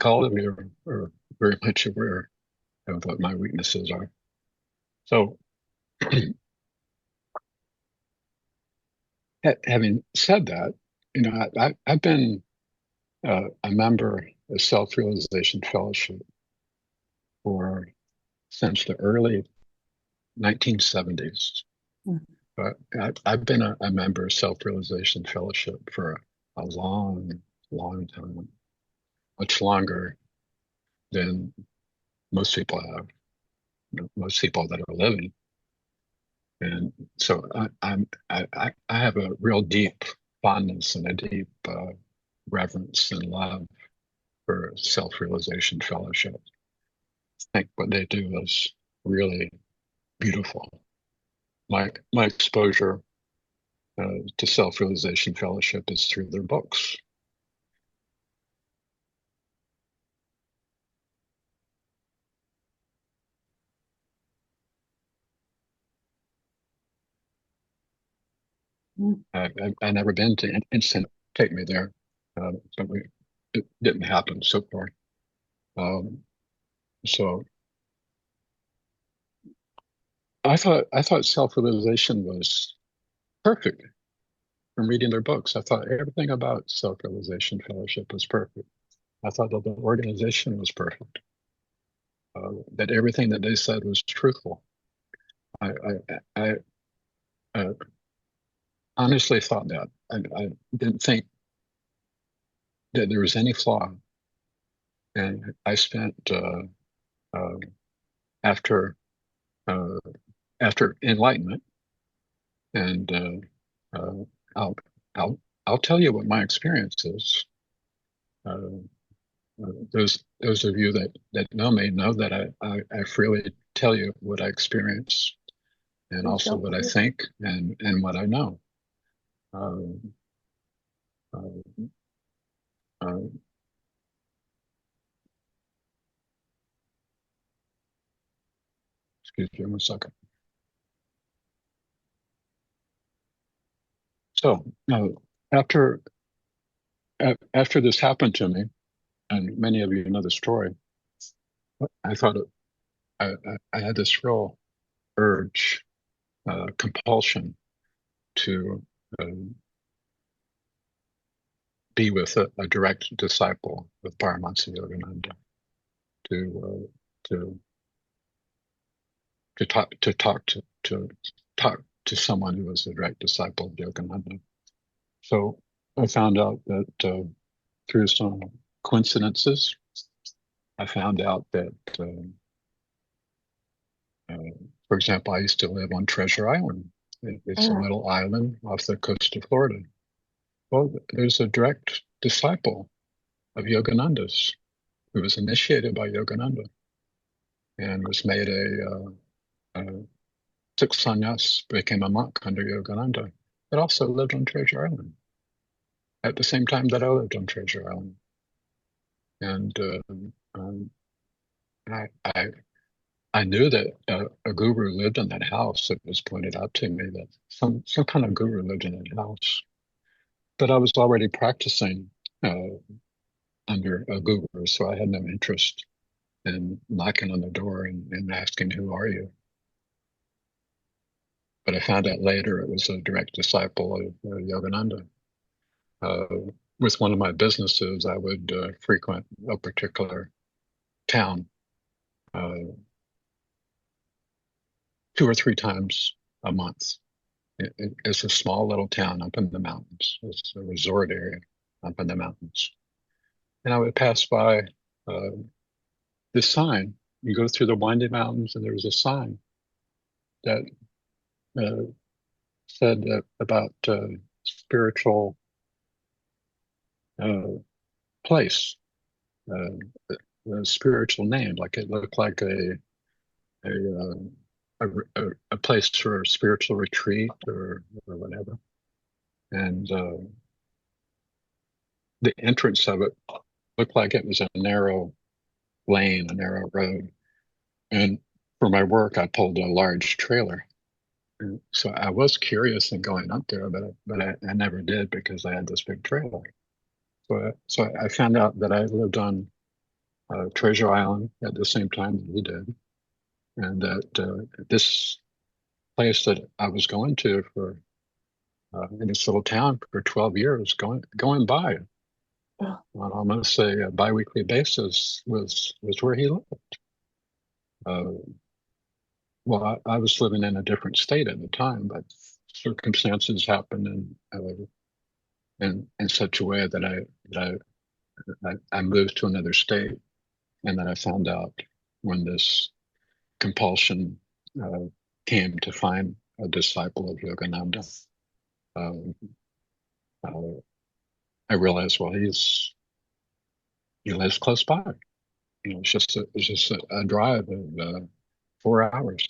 all of you are very much aware of what my weaknesses are. So, having said that, I've been a member of Self-Realization Fellowship since the early 1970s. But I've been a member of Self-Realization Fellowship for a long, long time, much longer than most people have, most people that are living. And so I have a real deep fondness and a deep reverence and love for Self-Realization Fellowship. I think what they do is really beautiful. My exposure to Self-Realization Fellowship is through their books. I've never been to Instant Take Me There, but it didn't happen so far. So I thought Self-Realization was perfect from reading their books. I thought everything about Self-Realization Fellowship was perfect. I thought that the organization was perfect. That everything that they said was truthful. I honestly thought that. I didn't think that there was any flaw. And I spent after enlightenment, and I'll tell you what my experience is. Those of you that know me know that I freely tell you what I experience, and also what I think and what I know. Excuse me 1 second. So after this happened to me, and many of you know the story, I thought I had this real urge, compulsion to be with a direct disciple with Paramahansa Yogananda, to talk to someone who was a direct disciple of Yogananda. So I found out that through some coincidences, I found out that, for example, I used to live on Treasure Island. It's a little island off the coast of Florida. Well, there's a direct disciple of Yogananda's who was initiated by Yogananda and was made a took sannyas, became a monk under Yogananda, but also lived on Treasure Island at the same time that I lived on Treasure Island. And I knew that a guru lived in that house. It was pointed out to me that some kind of guru lived in that house. But I was already practicing under a guru, so I had no interest in knocking on the door and asking, "Who are you?" But I found out later it was a direct disciple of Yogananda. With one of my businesses, I would frequent a particular town 2 or 3 times a month. It's a small little town up in the mountains. It's a resort area up in the mountains. And I would pass by this sign. You go through the winding mountains, and there was a sign that said about spiritual place, a spiritual name. Like it looked like a place for a spiritual retreat or whatever. And the entrance of it looked like it was a narrow lane, a narrow road. And for my work, I pulled a large trailer. And so I was curious in going up there, but I never did because I had this big trailer. So I found out that I lived on Treasure Island at the same time that he did. And that this place that I was going to for in this little town for 12 years, going by on almost a biweekly basis was where he lived. Well, I was living in a different state at the time, but circumstances happened in such a way that I moved to another state, and then I found out when this compulsion came to find a disciple of Yogananda. I realized, well, he lives close by. You know, it's just a drive of 4 hours.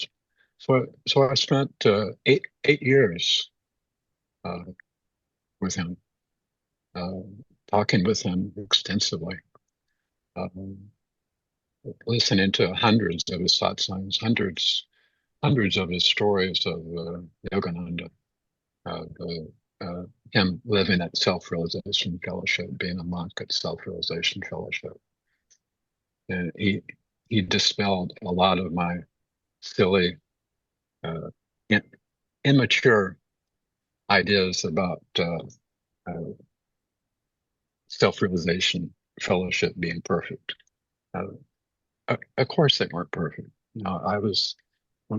So I spent 8 years with him, talking with him extensively, listening to hundreds of his satsangs, hundreds of his stories of Yogananda, him living at Self-Realization Fellowship, being a monk at Self-Realization Fellowship. And he dispelled a lot of my silly, immature ideas about Self-Realization Fellowship being perfect. Of course, they weren't perfect. You know,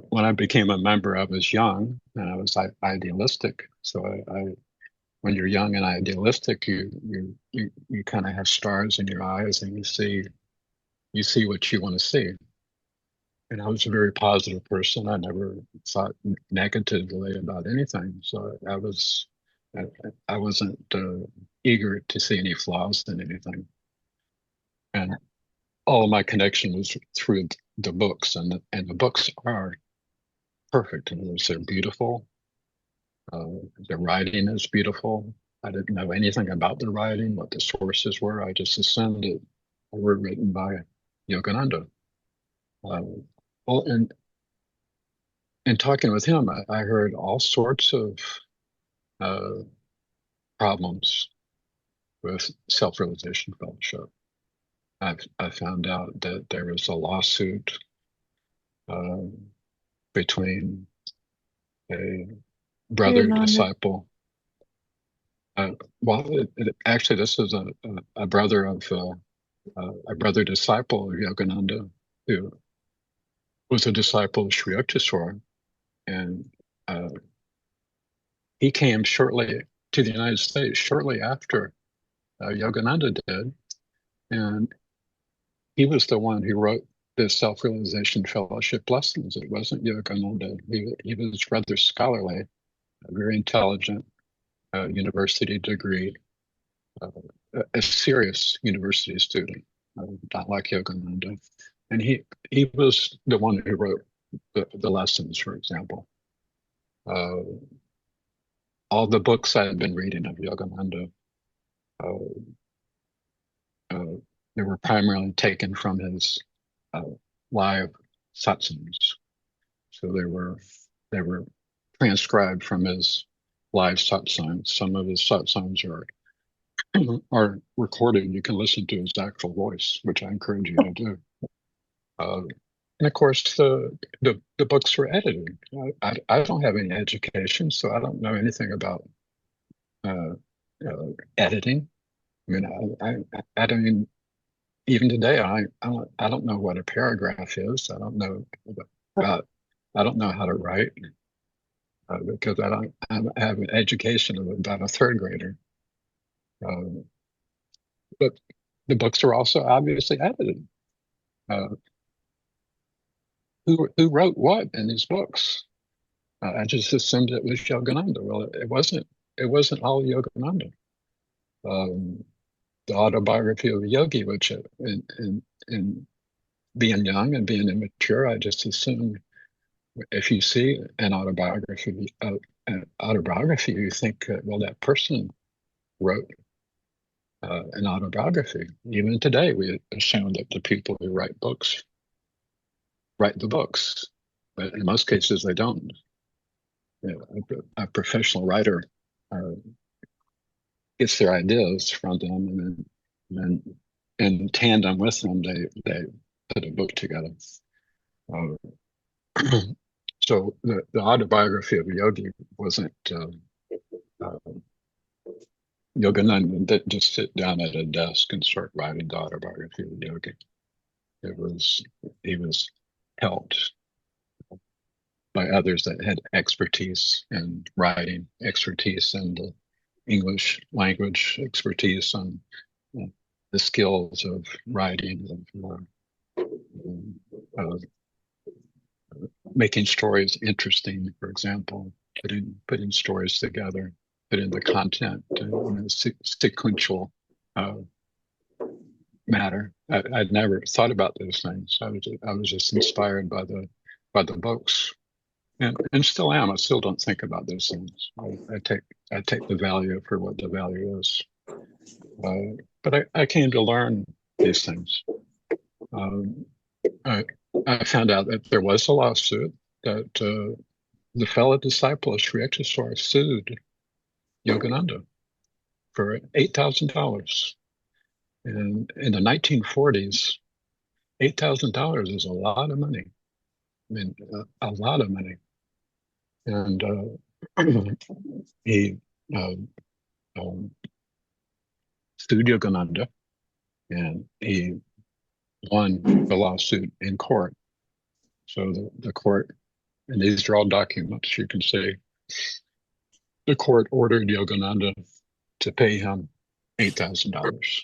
when I became a member, I was young and I was idealistic. So when you're young and idealistic, you kind of have stars in your eyes and you see what you want to see. And I was a very positive person. I never thought negatively about anything. So I wasn't eager to see any flaws in anything. And all of my connection was through the books, and the books are perfect. In other words, they're beautiful. The writing is beautiful. I didn't know anything about the writing, what the sources were. I just assumed they were written by Yogananda. Well, and in talking with him, I heard all sorts of problems with Self-Realization Fellowship. I found out that there was a lawsuit between a brother disciple. Actually, this is a brother of a brother disciple of Yogananda who was a disciple of Sri Yukteswar, and he came shortly to the United States shortly after Yogananda did, and he was the one who wrote the Self-Realization Fellowship lessons. It wasn't Yogananda. He was rather scholarly, very intelligent, university degree, a serious university student, not like Yogananda. And he was the one who wrote the lessons, for example. all the books I had been reading of Yogananda, they were primarily taken from his live satsangs. So they were transcribed from his live satsangs. Some of his satsangs are recorded. You can listen to his actual voice, which I encourage you to do. And of course, the books were edited. I don't have any education, so I don't know anything about editing. I mean, I don't even today. I don't know what a paragraph is. I don't know how to write because I have an education of about a third grader. But the books are also obviously edited. Who wrote what in these books? I just assumed it was Yogananda. Well, it wasn't. It wasn't all Yogananda. The autobiography of a yogi, which in being young and being immature, I just assumed if you see an autobiography, you think, well, that person wrote an autobiography. Even today, we assume that the people who write books write the books, but in most cases, they don't. A professional writer gets their ideas from them, and then in tandem with them, they put a book together. So the autobiography of a yogi wasn't Yogananda didn't just sit down at a desk and start writing the autobiography of a yogi. He was helped by others that had expertise in writing, expertise in the English language, expertise on the skills of writing, of making stories interesting, for example, putting stories together, putting the content in a sequential matter. I'd never thought about those things. I was just inspired by the books. And still am. I still don't think about those things. I take the value for what the value is. But I came to learn these things. I found out that there was a lawsuit that the fellow disciple of Sri Yukteswar sued Yogananda for $8,000. And in the 1940s, $8,000 is a lot of money. I mean, a lot of money. And he sued Yogananda, and he won the lawsuit in court. So the court, and these are all documents, you can see, the court ordered Yogananda to pay him $8,000,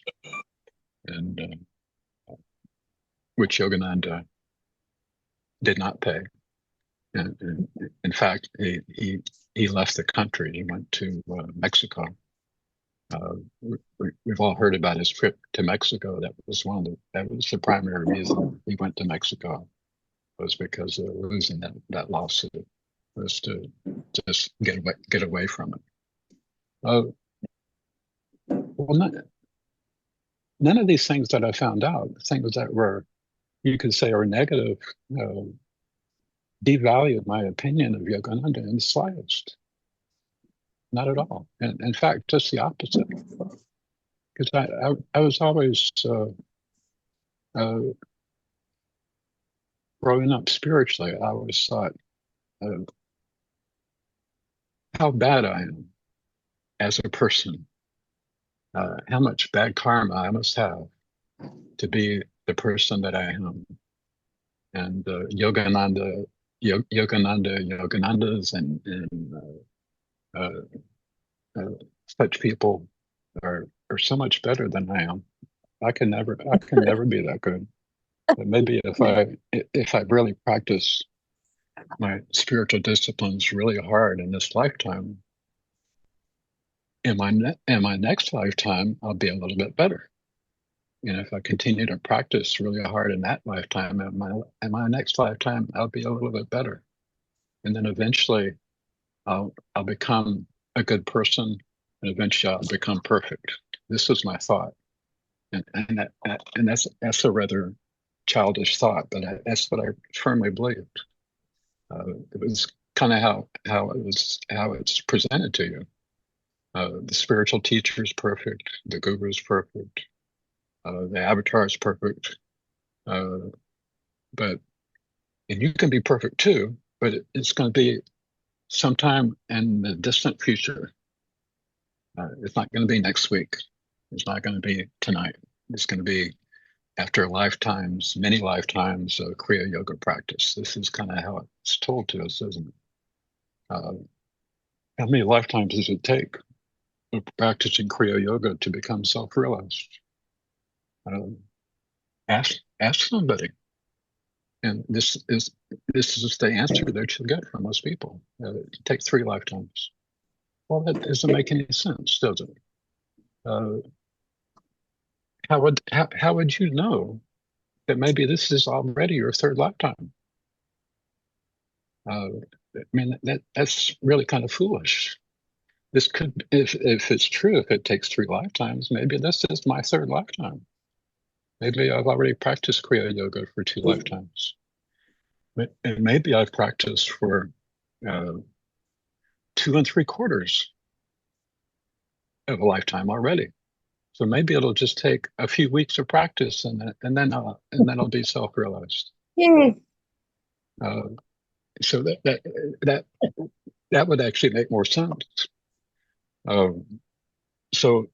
and which Yogananda did not pay. And in fact, he left the country. He went to Mexico. We've all heard about his trip to Mexico. That was the primary reason he went to Mexico, was because of losing that lawsuit, was to just get away from it. Well, none of these things that I found out, things that were, you could say, are negative, devalued my opinion of Yogananda in the slightest. Not at all. And in fact, just the opposite. Because I was always growing up spiritually, I always thought how bad I am as a person, how much bad karma I must have to be the person that I am. And Yoganandas and such people are so much better than I am. I can never be that good. But maybe if I really practice my spiritual disciplines really hard in this lifetime, in my next lifetime, I'll be a little bit better. And if I continue to practice really hard in that lifetime, in my next lifetime, I'll be a little bit better. And then eventually, I'll become a good person, and eventually I'll become perfect. This was my thought, and that's a rather childish thought, but that's what I firmly believed. It was kind of how it's presented to you. The spiritual teacher is perfect, the guru is perfect, the avatar is perfect, but and you can be perfect too, but it's going to be sometime in the distant future. It's not going to be next week. It's not going to be tonight. It's going to be after many lifetimes of Kriya Yoga practice. This is kind of how it's told to us, isn't it? How many lifetimes does it take of practicing Kriya Yoga to become self-realized? Ask somebody. And this is the answer that you'll get from most people. It takes 3 lifetimes. Well, that doesn't make any sense, does it? How would you know that maybe this is already your 3rd lifetime? I mean, that's really kind of foolish. This could, if it's true, if it takes 3 lifetimes, maybe this is my 3rd lifetime. Maybe I've already practiced Kriya Yoga for 2 lifetimes. And maybe I've practiced for 2 3/4 of a lifetime already. So maybe it'll just take a few weeks of practice, and then I'll be self-realized. So that would actually make more sense. So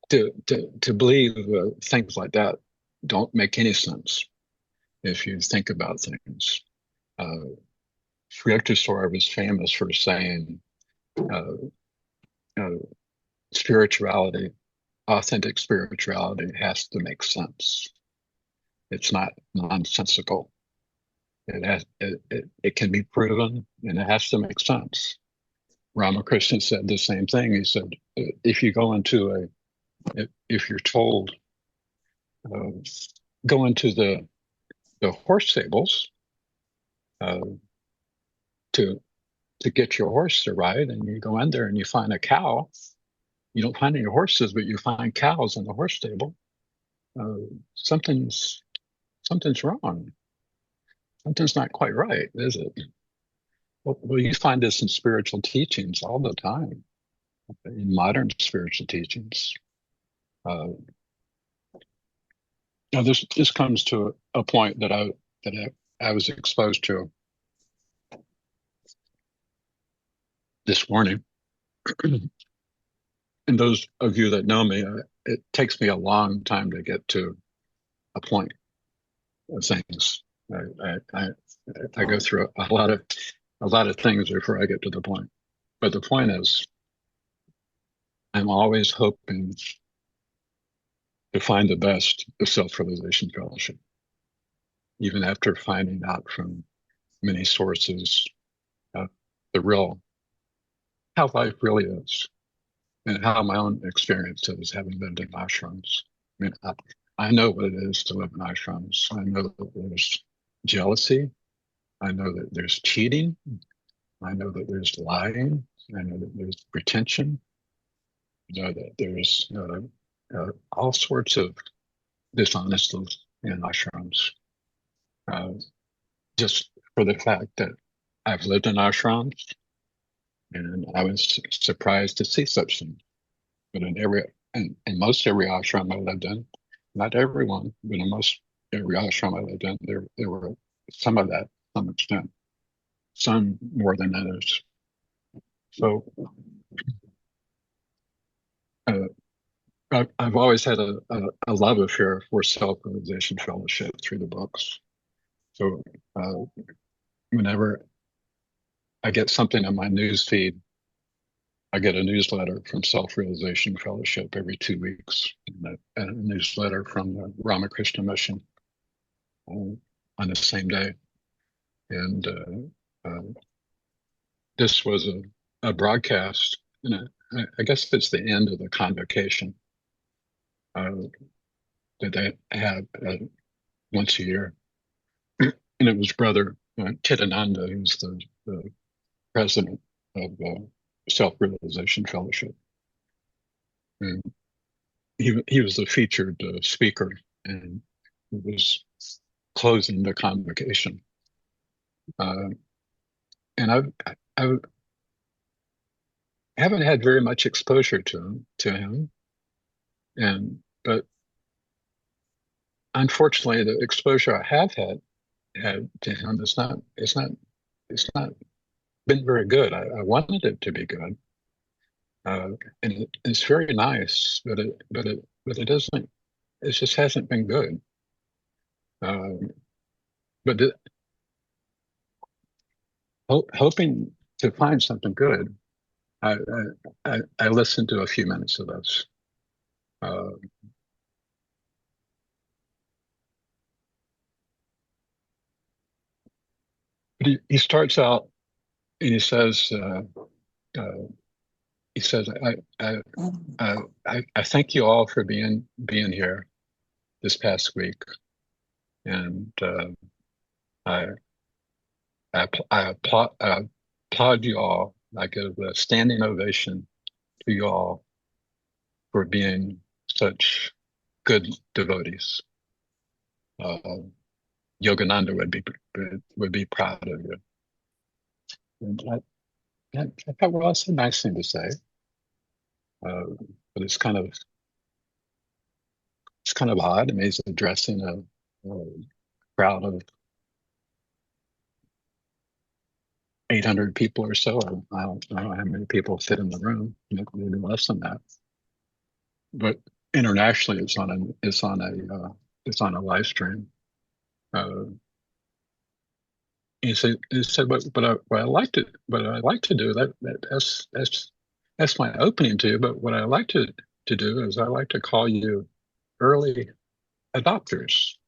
to believe things like that don't make any sense if you think about things. Sri Yukteswar was famous for saying spirituality, authentic spirituality, has to make sense. It's not nonsensical. It can be proven, and it has to make sense. Ramakrishna said the same thing. He said, if you're told, go into the horse stables to get your horse to ride, and you go in there and you find a cow. You don't find any horses, but you find cows in the horse stable. Something's wrong. Something's not quite right, is it? Well, you find this in spiritual teachings all the time, in modern spiritual teachings. Now this comes to a point that I was exposed to this morning. And those of you that know me, it takes me a long time to get to a point of things. I go through a lot of things before I get to the point. But the point is, I'm always hoping to find the best of Self-Realization Fellowship, even after finding out from many sources how life really is, and how my own experience is, having lived in ashrams. I mean, I know what it is to live in ashrams. I know that there's jealousy. I know that there's cheating. I know that there's lying. I know that there's pretension. I know that there's all sorts of dishonesty in ashrams. Just for the fact that I've lived in ashrams, and I was surprised to see such things. But in most every ashram I lived in, not everyone, but in most every ashram I lived in, there were some of that to some extent, some more than others. So I've always had a love affair for Self-Realization Fellowship through the books. So whenever I get something on my news feed, I get a newsletter from Self-Realization Fellowship every 2 weeks, and a newsletter from the Ramakrishna Mission on the same day. And this was a broadcast, and I guess it's the end of the convocation that they had once a year. And it was Brother Chidananda, who's the president of Self-Realization Fellowship. And he was the featured speaker, and he was closing the convocation. And I haven't had very much exposure to him, but unfortunately, the exposure I have had to him it's not been very good. I wanted it to be good, and it's very nice, but it doesn't. It just hasn't been good. But hoping to find something good, I listened to a few minutes of this. He starts out and he says, I thank you all for being here this past week, and I applaud you all. I give a standing ovation to you all for being such good devotees. Yogananda would be proud of you. And I thought, well, that's a nice thing to say, but it's kind of odd. I mean, he's addressing a crowd of 800 people or so. I don't know how many people fit in the room, maybe less than that. But internationally, it's on a live stream. He said, what I like to do that's my opening to you. But what I like to do is I like to call you early adopters.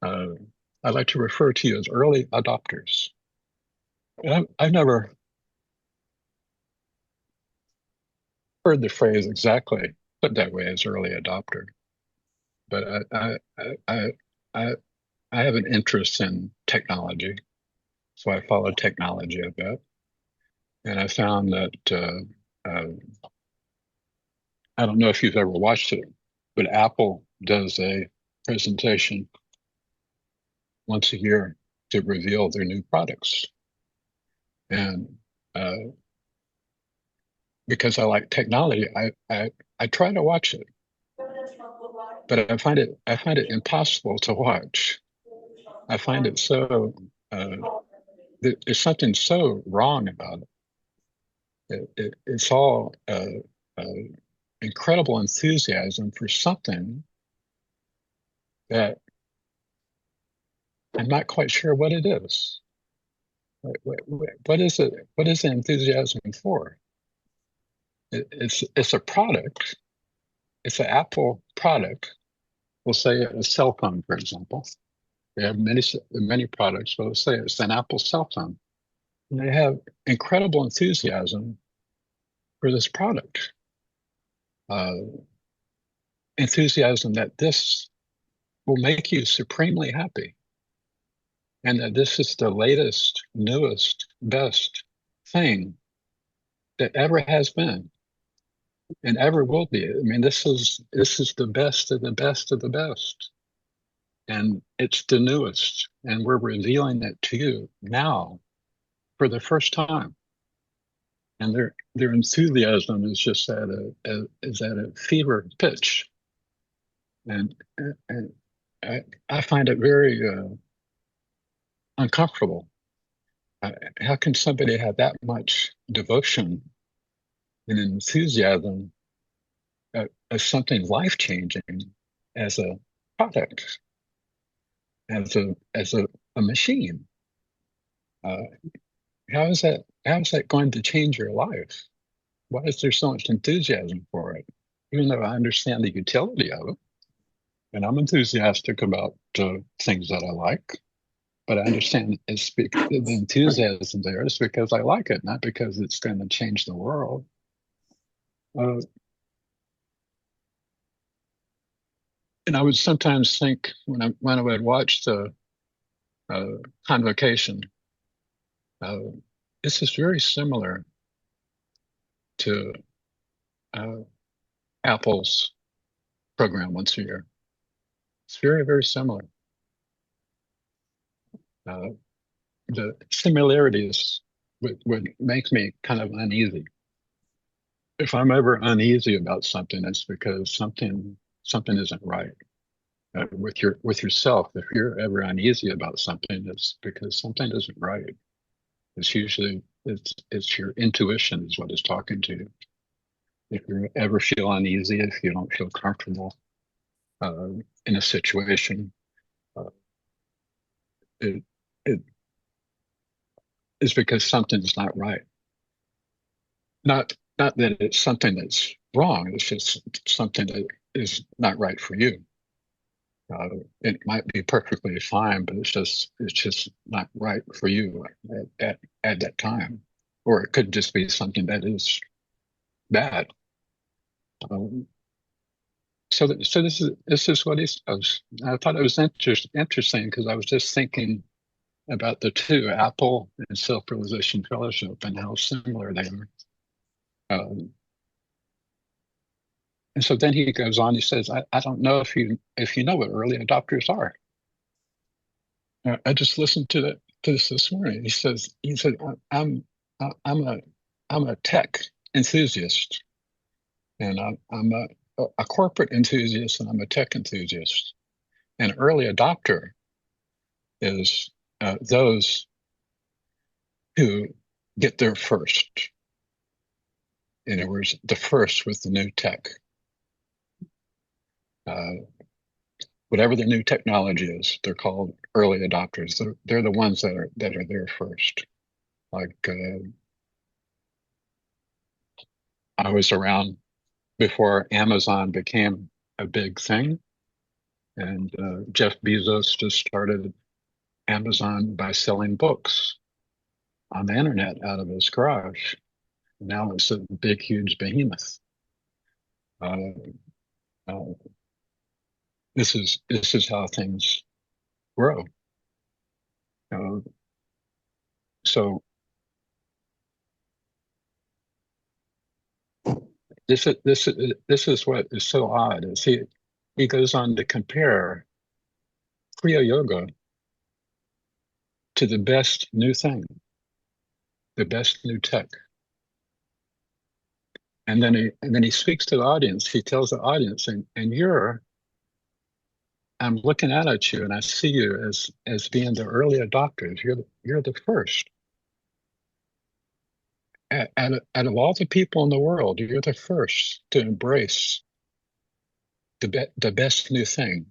I like to refer to you as early adopters. I've never heard the phrase exactly put that way as early adopter, but I have an interest in technology, so I follow technology a bit, and I found that I don't know if you've ever watched it, but Apple does a presentation once a year to reveal their new products, and because I like technology, I try to watch it, but I find it impossible to watch. I find it so there's something so wrong about it. It's all incredible enthusiasm for something that I'm not quite sure what it is. What is it? What is the enthusiasm for? It's a product. It's an Apple product. We'll say a cell phone, for example. They have many products, but let's say it's an Apple cell phone. And they have incredible enthusiasm for this product. Enthusiasm that this will make you supremely happy. And that this is the latest, newest, best thing that ever has been and ever will be. I mean, this is the best of the best of the best. And it's the newest. And we're revealing it to you now for the first time. And their enthusiasm is just at a fever pitch. And I find it very uncomfortable. How can somebody have that much devotion and enthusiasm as something life-changing as a product, as a machine? How is that going to change your life? Why is there so much enthusiasm for it? Even though I understand the utility of it, and I'm enthusiastic about things that I like, but I understand the enthusiasm there is because I like it, not because it's going to change the world. And I would sometimes think when I would watch the convocation, this is very similar to Apple's program once a year. It's very, very similar. The similarities would make me kind of uneasy. If I'm ever uneasy about something, it's because something isn't right. With yourself, if you're ever uneasy about something, it's because something isn't right. It's usually it's your intuition is what is talking to you. If you ever feel uneasy, if you don't feel comfortable in a situation, it is because something's not right. Not that it's something that's wrong. It's just something that is not right for you. It might be perfectly fine, but it's just not right for you at that time, or it could just be something that is bad. So this is what I thought it was interesting because I was just thinking about the two, Apple and Self-Realization Fellowship, and how similar they are. And so then he goes on. He says, "I don't know if you know what early adopters are." I just listened to this morning. He said, I'm a tech enthusiast, and I'm a corporate enthusiast, and I'm a tech enthusiast. An early adopter is those who get there first. In other words, the first with the new tech. Whatever the new technology is, they're called early adopters. They're the ones that are there first. Like I was around before Amazon became a big thing, and Jeff Bezos just started Amazon by selling books on the internet out of his garage. Now it's a big, huge behemoth. This is how things grow. So this is what is so odd. Is he goes on to compare Kriya Yoga to the best new thing, the best new tech. And then he speaks to the audience. He tells the audience, and I'm looking at you, and I see you as being the early adopters. You're the first. Out of all the people in the world, you're the first to embrace the best new thing,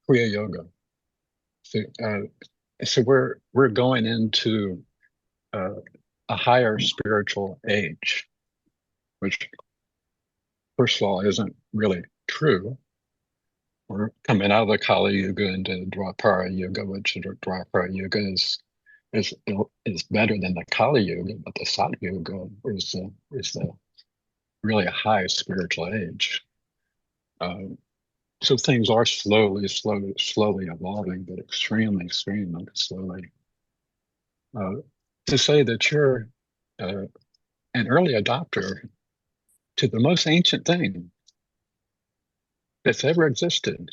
Kriya Yoga. So we're going into a higher spiritual age, which first of all isn't really true. We're coming out of the Kali Yuga into Dwapara Yuga, which Dwapara Yuga is better than the Kali Yuga, but the Sat Yuga is the really a high spiritual age. So things are slowly evolving, but extremely slowly. To say that you're an early adopter to the most ancient thing that's ever existed,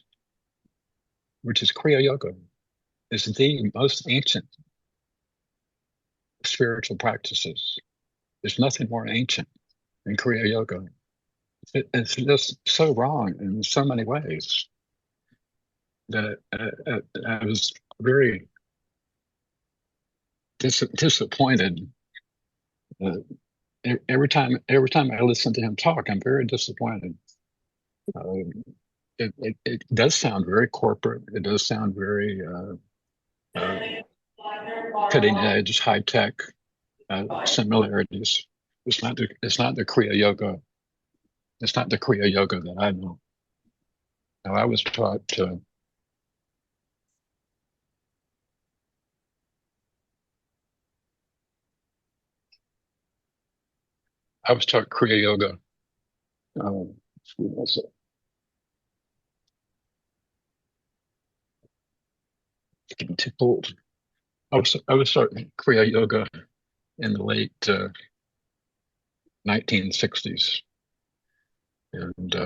which is Kriya Yoga, is the most ancient spiritual practices. There's nothing more ancient than Kriya Yoga. It's just so wrong in so many ways that I was very disappointed. Every time I listen to him talk, I'm very disappointed. It does sound very corporate. It does sound very cutting edge, high tech similarities. It's not the Kriya Yoga. It's not the Kriya Yoga that I know. Now, I was taught Kriya Yoga. Getting too cold. I was taught Kriya Yoga in the late 1960s, and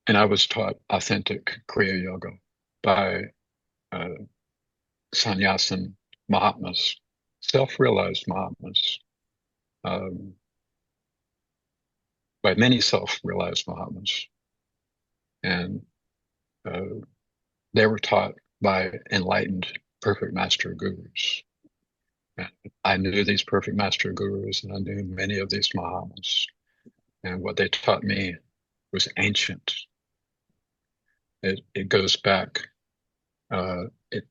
I was taught authentic Kriya Yoga by sannyasin Mahatmas, self-realized Mahatmas, by many self-realized Mahatmas, and they were taught by enlightened perfect master gurus. And I knew these perfect master gurus, and I knew many of these Mahatmas, and what they taught me was ancient. It goes back.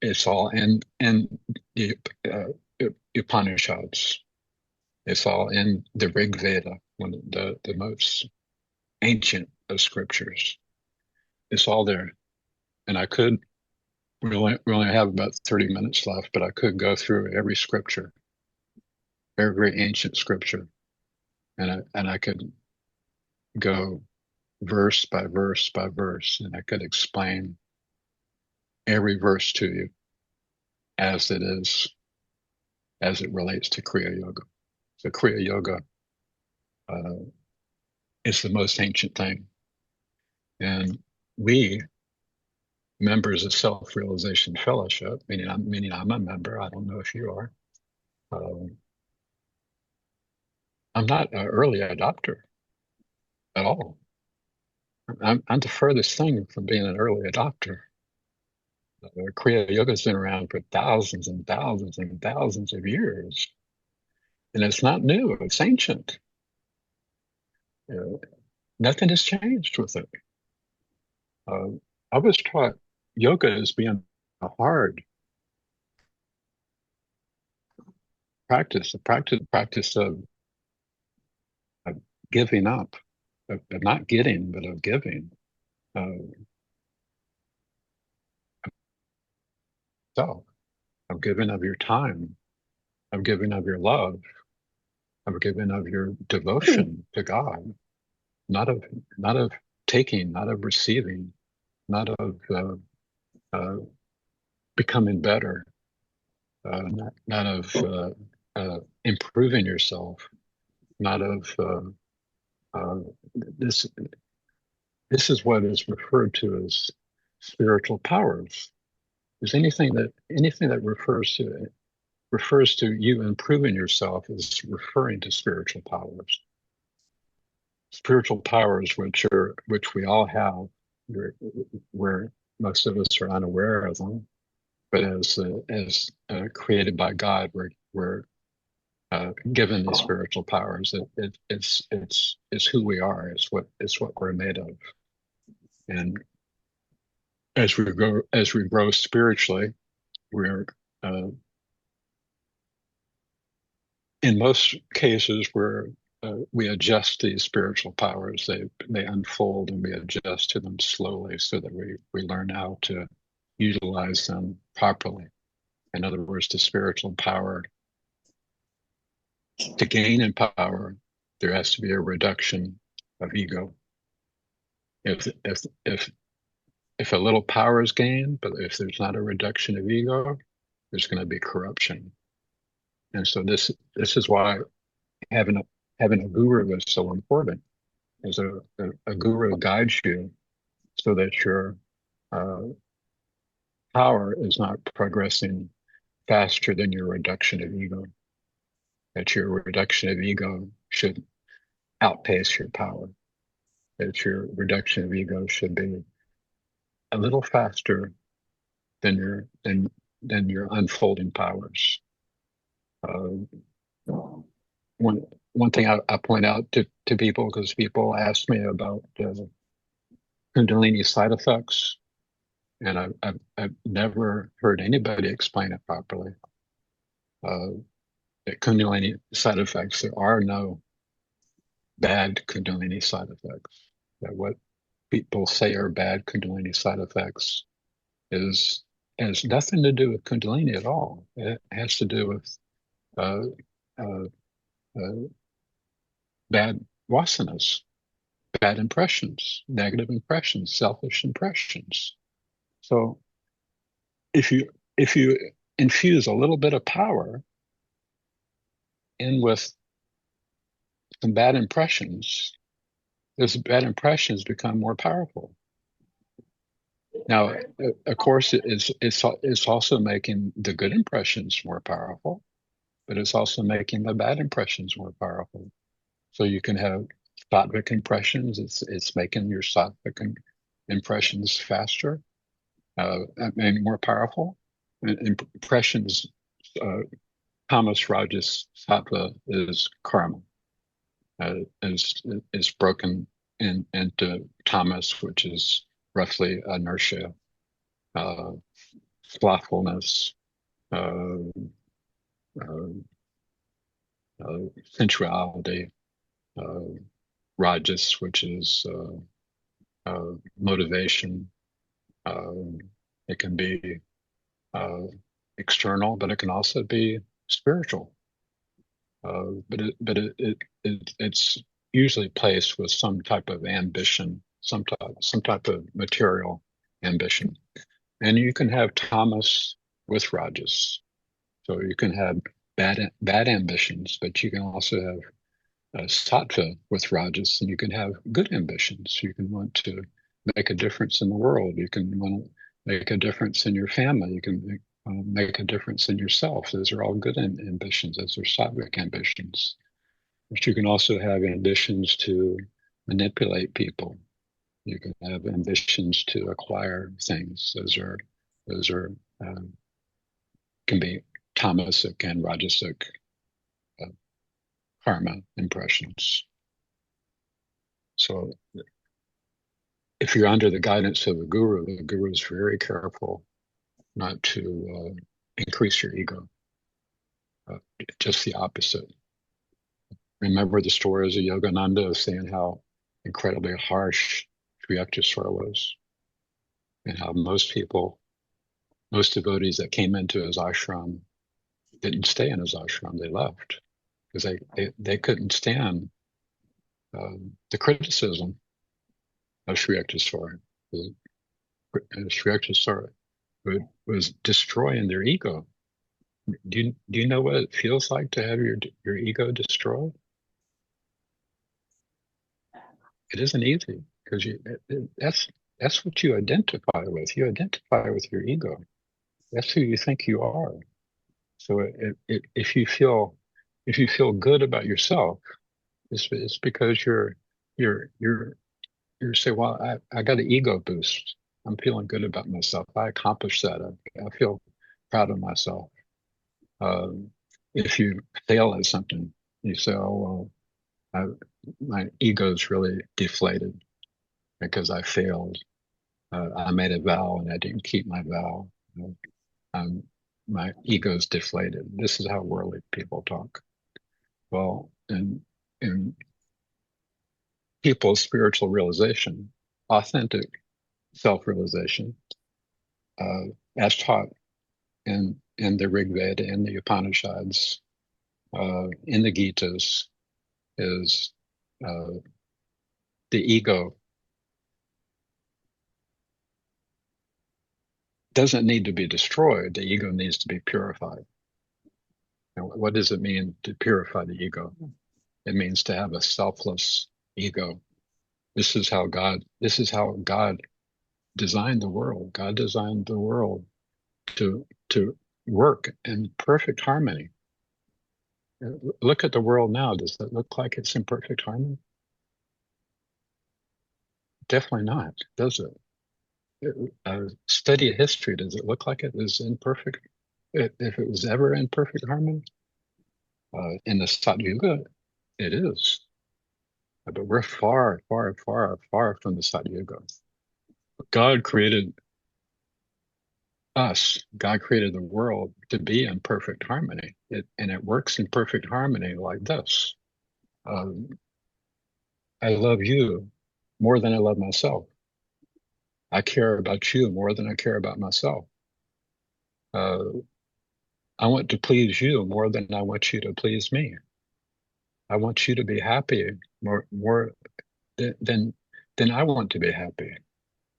It's all in the Upanishads. It's all in the Rig Veda, one of the most ancient of scriptures. It's all there, and we only have about 30 minutes left, but I could go through every scripture, every ancient scripture, and I could go verse by verse by verse, and I could explain every verse to you as it is, as it relates to Kriya Yoga. So Kriya Yoga is the most ancient thing. And we, members of Self-Realization Fellowship, meaning I'm a member, I don't know if you are, I'm not an early adopter at all. I'm the furthest thing from being an early adopter. Kriya Yoga's been around for thousands and thousands and thousands of years. And it's not new, it's ancient. Nothing has changed with it. I was taught yoga as being a hard practice, a practice of giving up, of not getting, but of giving. Of giving of your time, of giving of your love, of giving of your devotion to God, not of taking, not of receiving, not of becoming better, not of improving yourself, not of this. This is what is referred to as spiritual powers. Is anything that refers to you improving yourself is referring to spiritual powers. Spiritual powers, which we all have, where most of us are unaware of them, but as created by God, we're given these spiritual powers. It's who we are. It's what we're made of. And as we grow spiritually, we're in most cases we adjust these spiritual powers. They unfold, and we adjust to them slowly so that we learn how to utilize them properly. In other words, the spiritual power, to gain in power, there has to be a reduction of ego. If a little power is gained, but if there's not a reduction of ego, there's going to be corruption. And so this is why having a guru is so important. As a guru guides you so that your power is not progressing faster than your reduction of ego. That your reduction of ego should outpace your power. That your reduction of ego should be a little faster than your unfolding powers. One thing I point out to people, because people ask me about Kundalini side effects, and I've never heard anybody explain it properly. That Kundalini side effects, there are no bad Kundalini side effects. That what people say are bad Kundalini side effects has nothing to do with Kundalini at all. It has to do with bad vasanas, bad impressions, negative impressions, selfish impressions. So if you infuse a little bit of power in with some bad impressions, those bad impressions become more powerful. Now, of course, it's also making the good impressions more powerful, but it's also making the bad impressions more powerful. So you can have sattvic impressions. It's making your sattvic impressions faster and more powerful. Impressions, tamas, rajas, sattva is karma. Is broken into tamas, which is roughly inertia, slothfulness, sensuality, rajas, which is motivation. It can be external, but it can also be spiritual. But it's usually placed with some type of ambition, some type of material ambition. And you can have tamas with rajas. So you can have bad ambitions, but you can also have sattva with rajas, and you can have good ambitions. You can want to make a difference in the world. You can want to make a difference in your family. You can make a difference in yourself. Those are all good ambitions. Those are sattvic ambitions. But you can also have ambitions to manipulate people. You can have ambitions to acquire things. Those are can be tamasic and rajasic karma impressions. So if you're under the guidance of the guru is very careful not to increase your ego. Just the opposite. Remember the stories of Yogananda saying how incredibly harsh Sri Yukteswar was, and how most devotees that came into his ashram didn't stay in his ashram. They left because they couldn't stand the criticism of Sri Yukteswar. Sri Yukteswar was destroying their ego. Do you know what it feels like to have your ego destroyed? It isn't easy because that's what you identify with. You identify with your ego. That's who you think you are. So if you feel good about yourself, it's because you're say, well, I got an ego boost. I'm feeling good about myself. I accomplished that. I feel proud of myself. If you fail at something, you say, oh, well, my ego's really deflated because I failed. I made a vow and I didn't keep my vow. My ego's deflated. This is how worldly people talk. Well, in people's spiritual realization, authentic self-realization, as taught in the Rig Veda, in the Upanishads, in the Gitas, is the ego doesn't need to be destroyed. The ego needs to be purified. Now, what does it mean to purify the ego? It means to have a selfless ego. This is how God designed the world. God designed the world to work in perfect harmony. Look at the world now. Does it look like it's in perfect harmony? Definitely not, does it? Study history. Does it look like it was in perfect? If it was ever in perfect harmony, in the Satyuga, it is. But we're far, far, far, far from the Satyuga. God created us. God created the world to be in perfect harmony, and it works in perfect harmony like this. I love you more than I love myself. I care about you more than I care about myself. I want to please you more than I want you to please me. I want you to be happy more than I want to be happy.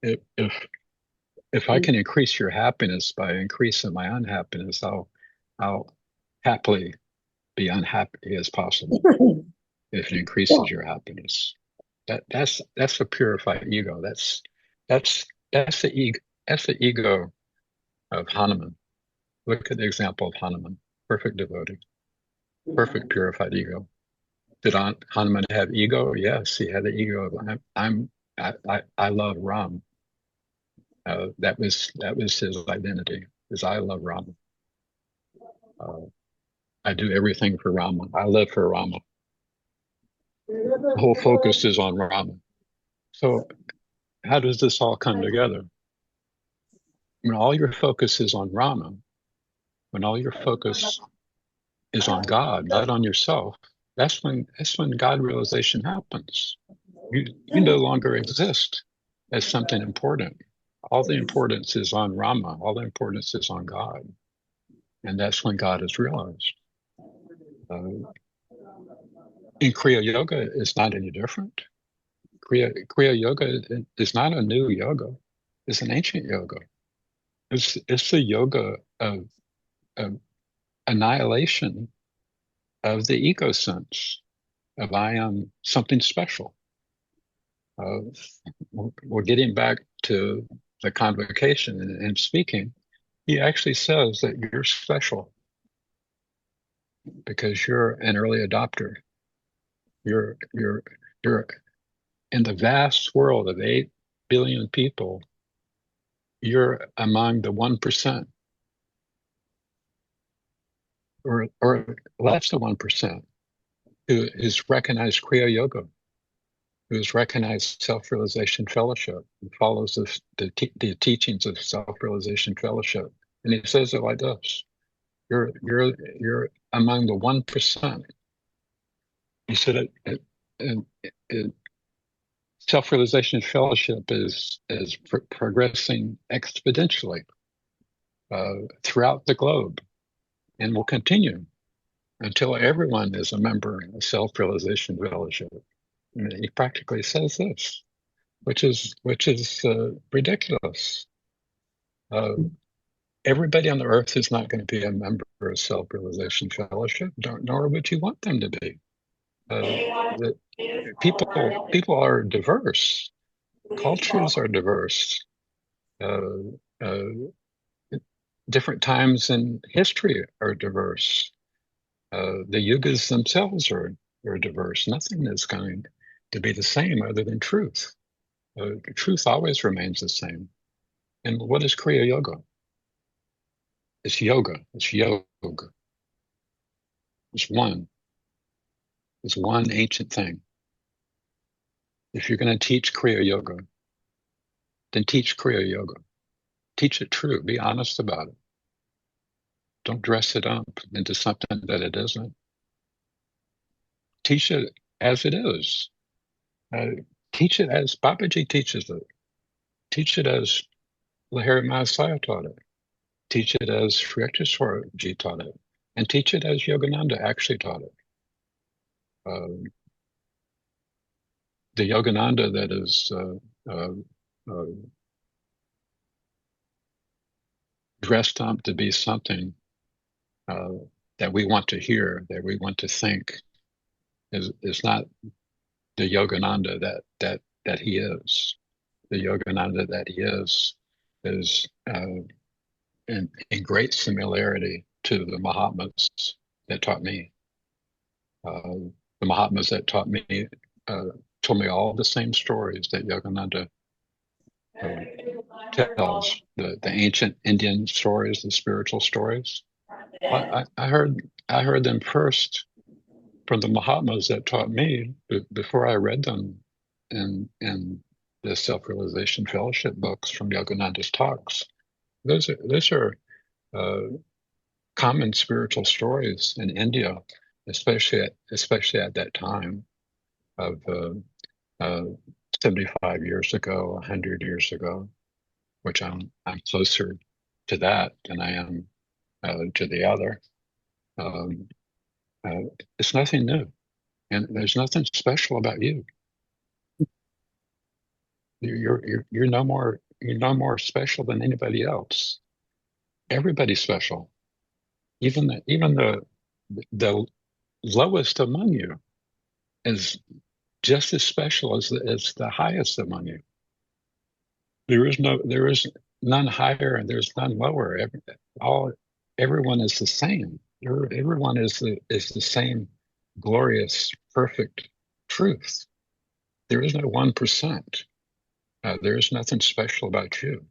If if I can increase your happiness by increasing my unhappiness, I'll happily be unhappy as possible if it increases your happiness. That's a purified ego. That's the ego. That's the ego of Hanuman. Look at the example of Hanuman, perfect devotee, perfect purified ego. Did Hanuman have ego? Yes, he had the ego of I love Ram. That was his identity. Is I love Rama. I do everything for Rama. I live for Rama. The whole focus is on Rama. So how does this all come together? When all your focus is on Rama, when all your focus is on God, not on yourself, that's when God realization happens. You no longer exist as something important. All the importance is on Rama. All the importance is on God. And that's when God is realized. In Kriya Yoga, it's not any different. Kriya Yoga is not a new yoga. It's an ancient yoga. It's the yoga of annihilation of the ego sense of I am something special. We're getting back to the convocation and speaking. He actually says that you're special because you're an early adopter. You're in the vast world of 8 billion people. You're among the 1%, or less than 1%, who is recognized Kriya Yoga, who is recognized Self-Realization Fellowship, and follows the teachings of Self-Realization Fellowship. And he says it like this: You're among the 1%. He said it Self-Realization Fellowship is progressing exponentially throughout the globe, and will continue until everyone is a member of Self-Realization Fellowship. And he practically says this, which is ridiculous. Everybody on the earth is not going to be a member of Self-Realization Fellowship, nor would you want them to be. People are diverse. Cultures are diverse. Different times in history are diverse. The yugas themselves are diverse. Nothing is going to be the same other than truth. Truth always remains the same. And what is Kriya Yoga? It's yoga. It's yoga. It's one. It's one ancient thing. If you're going to teach Kriya Yoga, then teach Kriya Yoga. Teach it true. Be honest about it. Don't dress it up into something that it isn't. Teach it as it is. Teach it as Babaji teaches it. Teach it as Lahiri Mahasaya taught it. Teach it as Sri Yukteswar taught it. And teach it as Yogananda actually taught it. The Yogananda that is dressed up to be something that we want to hear, that we want to think, is not the Yogananda that he is. The Yogananda that he is in great similarity to the Mahatmas that taught me. The Mahatmas that taught me told me all the same stories that Yogananda tells, the ancient Indian stories, the spiritual stories. I heard them first from the Mahatmas that taught me before I read them in the Self-Realization Fellowship books from Yogananda's talks. Those are common spiritual stories in India, especially at that time of 75 years ago, 100 years ago, which I'm closer to that than I am to the other. It's nothing new, and there's nothing special about you. You're no more you're no more special than anybody else. Everybody's special. Even the lowest among you is just as special as the highest among you. There is none higher and there's none lower. Everyone is the same. Everyone is the same glorious, perfect truth. There is no 1%. There is nothing special about you.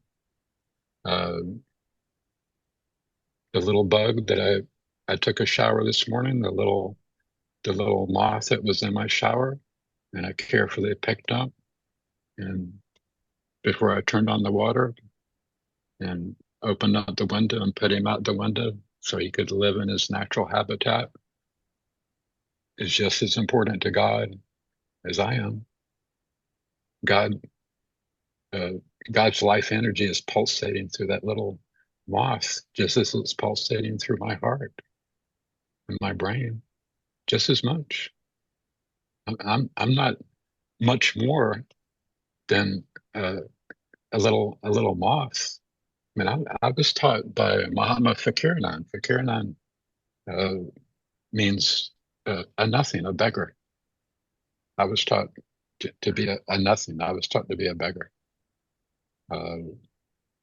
The little bug that I took a shower this morning, the little moth that was in my shower, and I carefully picked up, and before I turned on the water and opened up the window and put him out the window so he could live in his natural habitat, is just as important to God as I am. God's life energy is pulsating through that little moth, just as it's pulsating through my heart and my brain, just as much. I'm not much more than a little moth. I mean, I was taught by Muhammad Fakirnan. Fakirnan means a nothing, a beggar. I was taught to be a nothing. I was taught to be a beggar.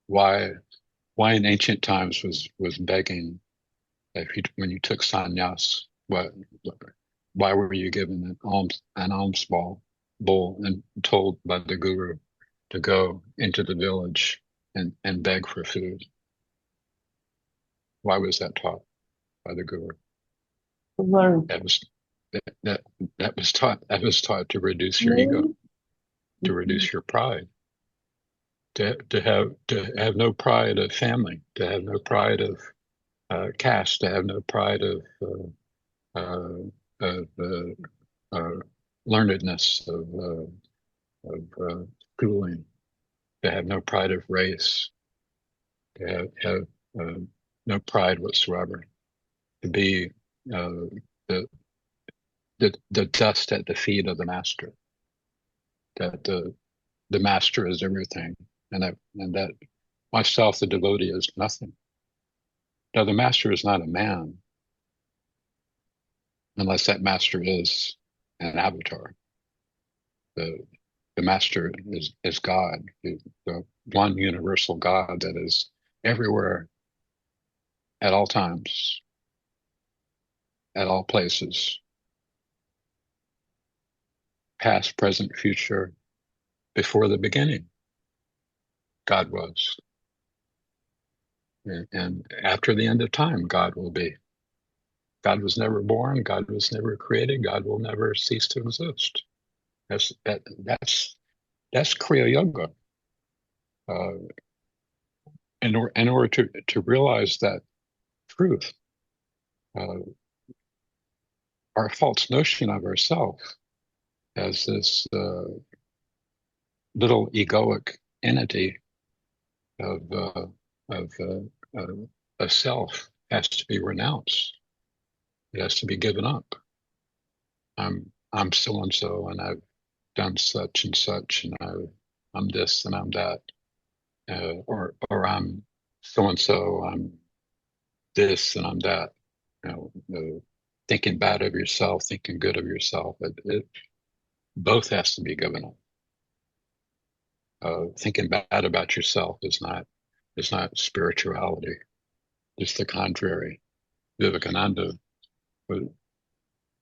Why in ancient times was begging? When you took sannyas, why were you given an alms bowl and told by the guru to go into the village and beg for food? Why was that taught by the guru? Learn. That was taught to reduce your ego, to reduce your pride, to have no pride of family, to have no pride of caste, to have no pride of learnedness, of schooling, to have no pride of race, to have no pride whatsoever, to be the dust at the feet of the master, that the master is everything, and that myself, the devotee, is nothing. Now, the master is not a man, unless that master is an avatar. The master is God, the one universal God that is everywhere, at all times, at all places, past, present, future. Before the beginning, God was. And after the end of time, God will be. God was never born. God was never created. God will never cease to exist. That's Kriya Yoga. In order to realize that truth, our false notion of ourselves as this little egoic entity of self has to be renounced. It has to be given up. I'm so and so, and I've done such and such, and I'm this and I'm that, or I'm so and so, I'm this and I'm that. Thinking bad of yourself, thinking good of yourself. It both has to be given up. Thinking bad about yourself is not spirituality. It's the contrary. Vivekananda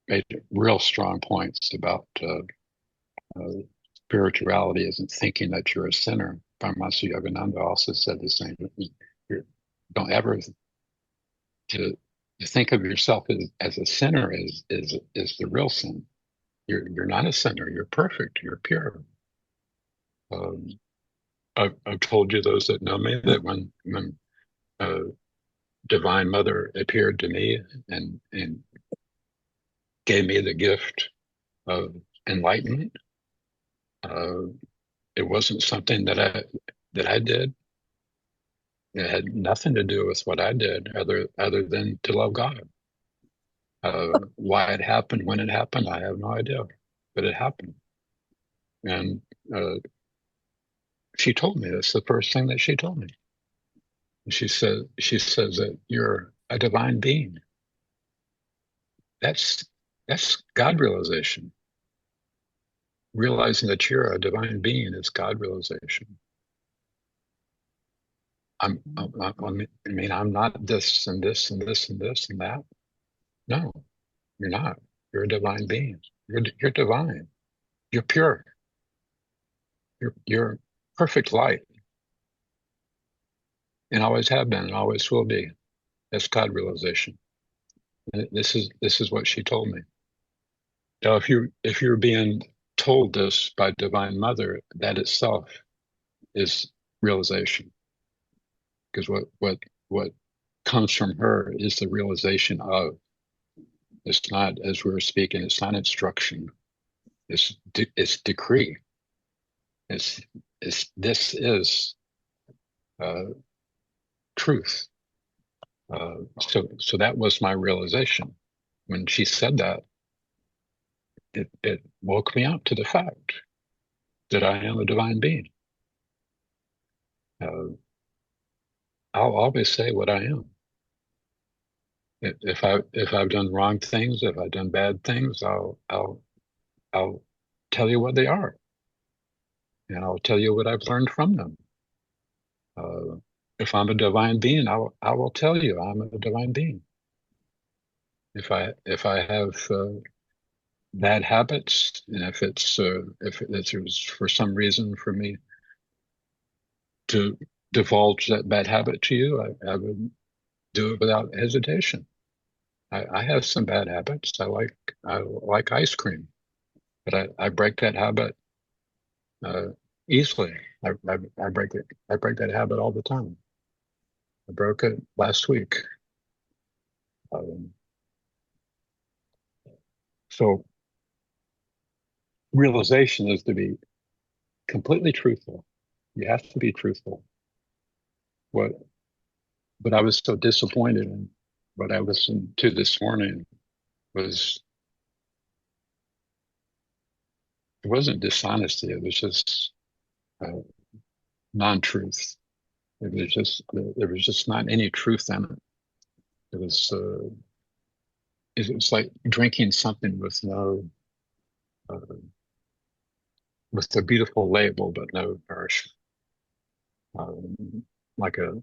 made real strong points about spirituality isn't thinking that you're a sinner. Paramahansa Yogananda also said the same. Don't ever to think of yourself as a sinner is the real sin. You're not a sinner. You're perfect. You're pure. I've told you, those that know me, that when Divine Mother appeared to me and gave me the gift of enlightenment, it wasn't something that I did. It had nothing to do with what I did, other than to love God. Why it happened, when it happened, I have no idea, but it happened. And she told me, that's the first thing that she told me. She says that you're a divine being. That's God realization. Realizing that you're a divine being is God realization. I mean, I'm not this and this and this and this and that. No, you're not. You're a divine being. You're divine. You're pure. You're perfect light, and always have been, and always will be. That's God realization. And this is what she told me. Now, if you're being told this by Divine Mother, that itself is realization, because what comes from her is the realization of. It's not, as we were speaking, it's not instruction. It's decree. This is truth. So that was my realization when she said that. It woke me up to the fact that I am a divine being. I'll always say what I am. If I've done wrong things, if I've done bad things, I'll tell you what they are, and I'll tell you what I've learned from them. If I'm a divine being, I will tell you I'm a divine being. If I have bad habits, and if it was for some reason for me to divulge that bad habit to you, I would do it without hesitation. I have some bad habits. I like ice cream, but I break that habit easily. I break it. I break that habit all the time. I broke it last week. So realization is to be completely truthful. You have to be truthful. But I was so disappointed in what I listened to this morning was, it wasn't dishonesty. It was just non-truth. There was just not any truth in it. It was like drinking something with no, with a beautiful label but no nourishment. Like a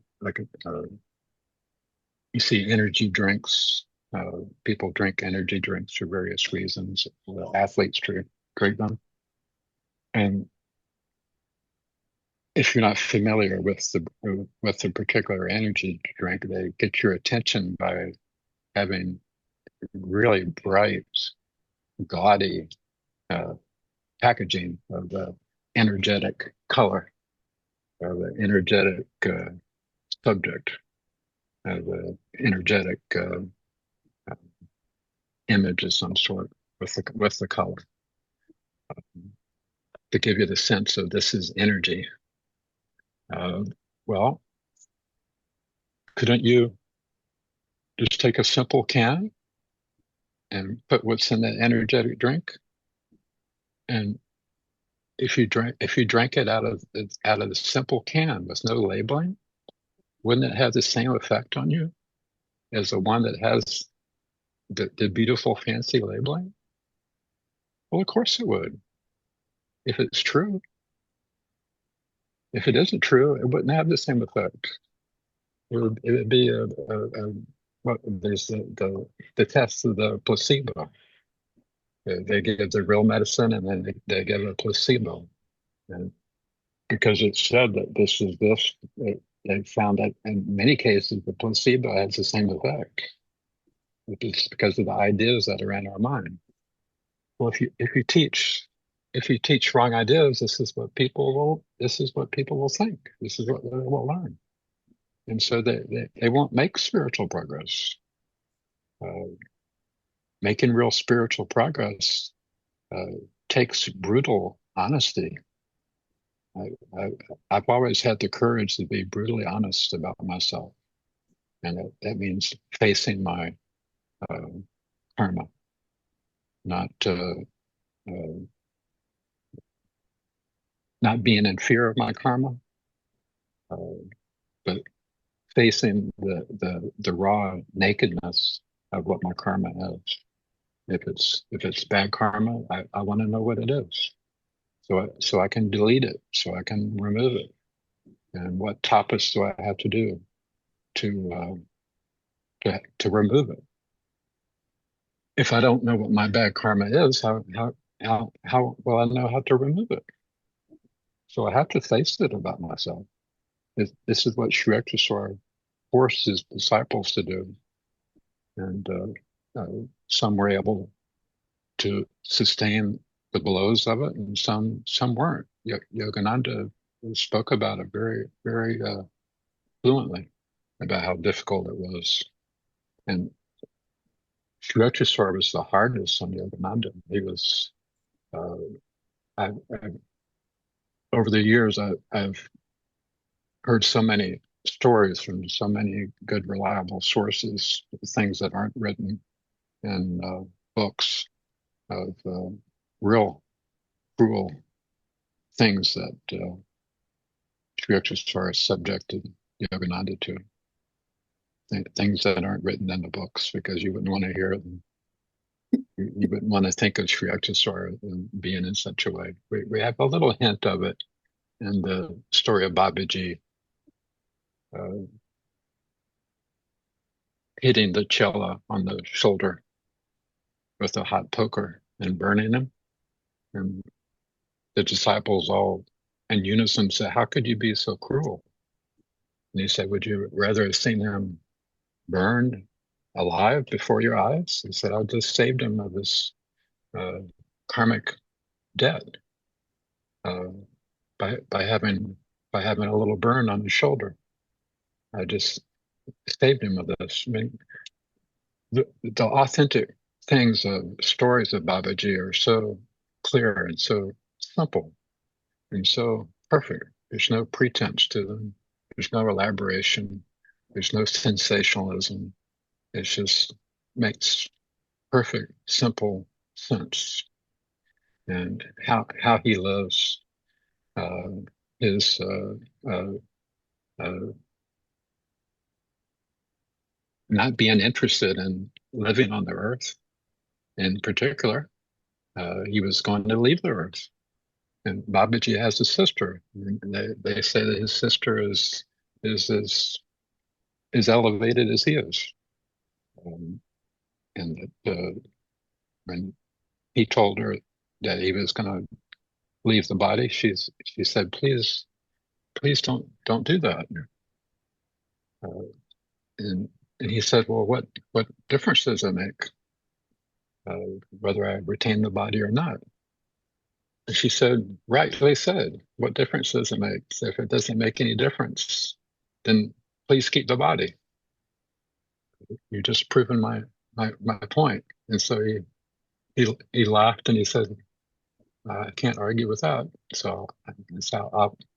you see energy drinks. People drink energy drinks for various reasons. Athletes drink them, and if you're not familiar with the particular energy drink, they get your attention by having really bright, gaudy packaging of the energetic color, or the energetic subject, the energetic image of some sort with the color, to give you the sense of this is energy. Well, couldn't you just take a simple can and put what's in that energetic drink? And if you drank it out of the simple can with no labeling, wouldn't it have the same effect on you as the one that has the beautiful fancy labeling? Well, of course it would, if it's true. If it isn't true, it wouldn't have the same effect. It would be there's the test of the placebo. They give the real medicine, and then they give a placebo. And because it's said that this is this, they found that in many cases the placebo has the same effect. It's because of the ideas that are in our mind. Well, if you teach wrong ideas, this is what people will think. This is what they will learn, and so they won't make spiritual progress. Making real spiritual progress takes brutal honesty. I've always had the courage to be brutally honest about myself, and that means facing my karma, not not being in fear of my karma, but facing the raw nakedness of what my karma is. If it's bad karma, I want to know what it is, so I can delete it, so I can remove it. And what tapas do I have to do to remove it? If I don't know what my bad karma is, how will I know how to remove it? So I have to face it about myself. This is what Sri Yukteswar forced his disciples to do, and some were able to sustain the blows of it, and some weren't. Yogananda spoke about it very fluently about how difficult it was, and Sri Yukteswar was the hardest on Yogananda. He was. I over the years, I've heard so many stories from so many good, reliable sources, things that aren't written in books of real cruel things that Sri Yukteswar subjected Yogananda to. Things that aren't written in the books because you wouldn't want to hear them. You wouldn't want to think of Sri Yukteswar being in such a way. We have a little hint of it in the story of Babaji hitting the chela on the shoulder with a hot poker and burning him. And the disciples all in unison said, "How could you be so cruel?" And he said, "Would you rather have seen him burned alive before your eyes?" He said, "I just saved him of his karmic debt uh, by having a little burn on his shoulder. I just saved him of this." I mean, the authentic things of stories of Babaji are so clear and so simple and so perfect. There's no pretense to them. There's no elaboration. There's no sensationalism. It just makes perfect, simple sense. And how he lives his not being interested in living on the earth in particular. He was going to leave the earth. And Babaji has a sister. They say that his sister is as elevated as he is. And that when he told her that he was going to leave the body, she said, "Please don't do that." Uh, and he said, "Well, what difference does it make whether I retain the body or not?" And she said, "Rightly said. What difference does it make? So if it doesn't make any difference, then please keep the body. You just proven my point." And so he laughed and he said, "I can't argue with that. So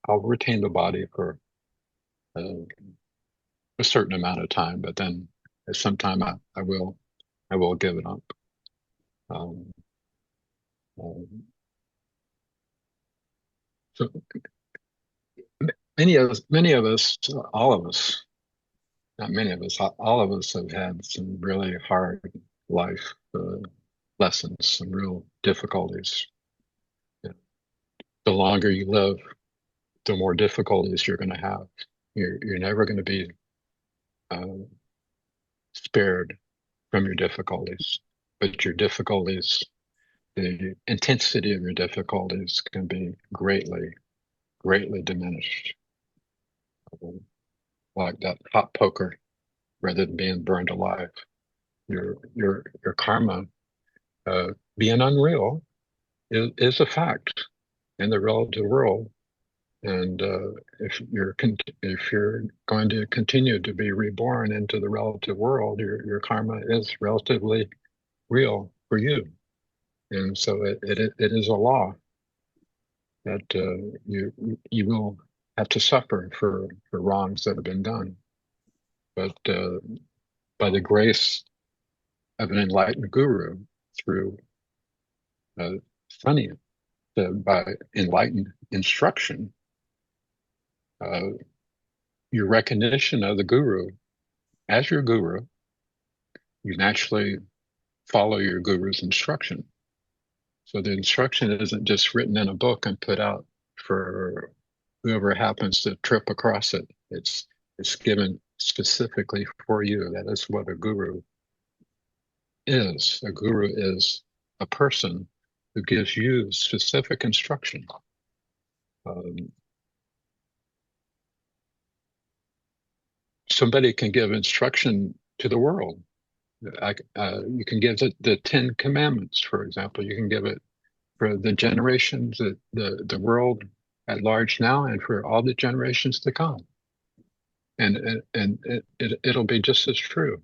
I'll retain the body for a certain amount of time, but then at some time I will give it up." Um, so many of us, all of us, not many of us, all of us have had some really hard life lessons, some real difficulties. Yeah. The longer you live, the more difficulties you're going to have. You're never going to be spared from your difficulties, but your difficulties, the intensity of your difficulties can be greatly diminished. Like that hot poker, rather than being burned alive. Your karma being unreal is a fact in the relative world, and if you're going to continue to be reborn into the relative world, your karma is relatively real for you, and so it is a law that you will have to suffer for wrongs that have been done, but by the grace of an enlightened guru through funny by enlightened instruction, your recognition of the guru as your guru, you naturally follow your guru's instruction. So the instruction isn't just written in a book and put out for whoever happens to trip across it. It's given specifically for you. That is what a guru is. A guru is a person who gives you specific instruction. Somebody can give instruction to the world. You can give the 10 Commandments, for example. You can give it for the generations, the world at large now, and for all the generations to come. And it'll be just as true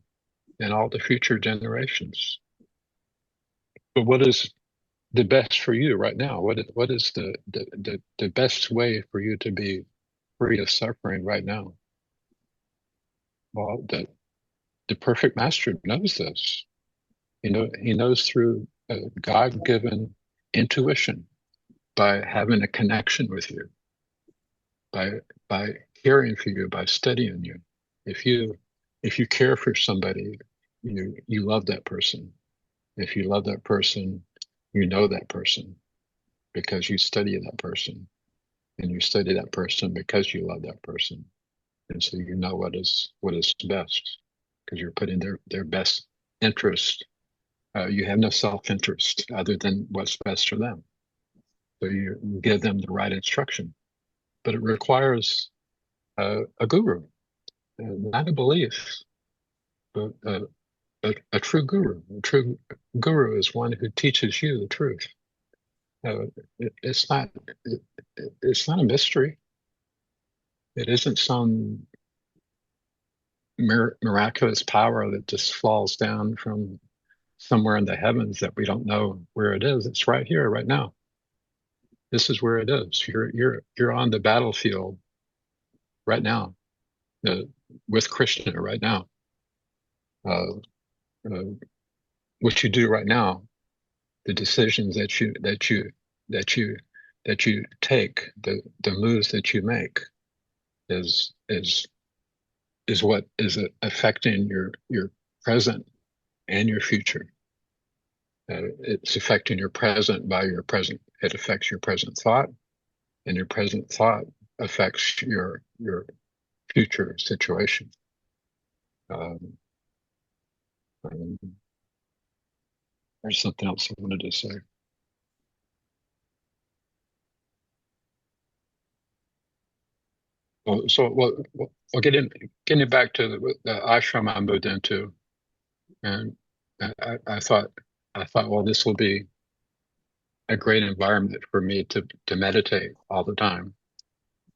in all the future generations. But what is the best for you right now? What is the best way for you to be free of suffering right now? Well, the perfect master knows this. He knows through God-given intuition, by having a connection with you, by caring for you, by studying you. If you care for somebody, you love that person. If you love that person, you know that person because you study that person, and you study that person because you love that person, and so you know what is best because you're putting their best interest. You have no self-interest other than what's best for them. So you give them the right instruction, but it requires a guru, not a belief, but a true guru. A true guru is one who teaches you the truth. It's not a mystery. It isn't some miraculous power that just falls down from somewhere in the heavens that we don't know where it is. It's right here, right now. This is where it is. You're on the battlefield right now, with Krishna right now. What you do right now, the decisions that you take, the moves that you make, is what is affecting your present and your future. It's affecting your present by your present. It affects your present thought, and your present thought affects your future situation. There's something else I wanted to say. We'll getting back to the ashram I moved into, and I thought, well, this will be a great environment for me to meditate all the time.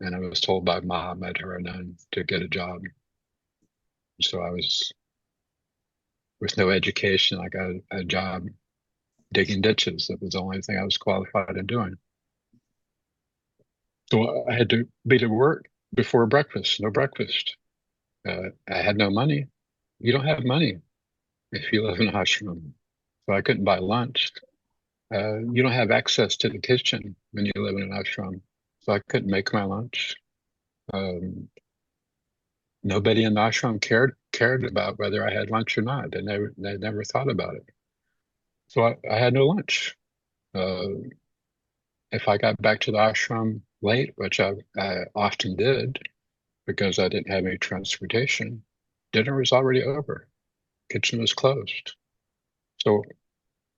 And I was told by Muhammad to get a job. So I was, with no education, I got a job digging ditches. That was the only thing I was qualified in doing. So I had to be to work before breakfast, no breakfast. I had no money. You don't have money if you live in an ashram. So I couldn't buy lunch. You don't have access to the kitchen when you live in an ashram. So I couldn't make my lunch. Nobody in the ashram cared about whether I had lunch or not. They never thought about it. So I had no lunch. If I got back to the ashram late, which I often did because I didn't have any transportation, dinner was already over. Kitchen was closed. So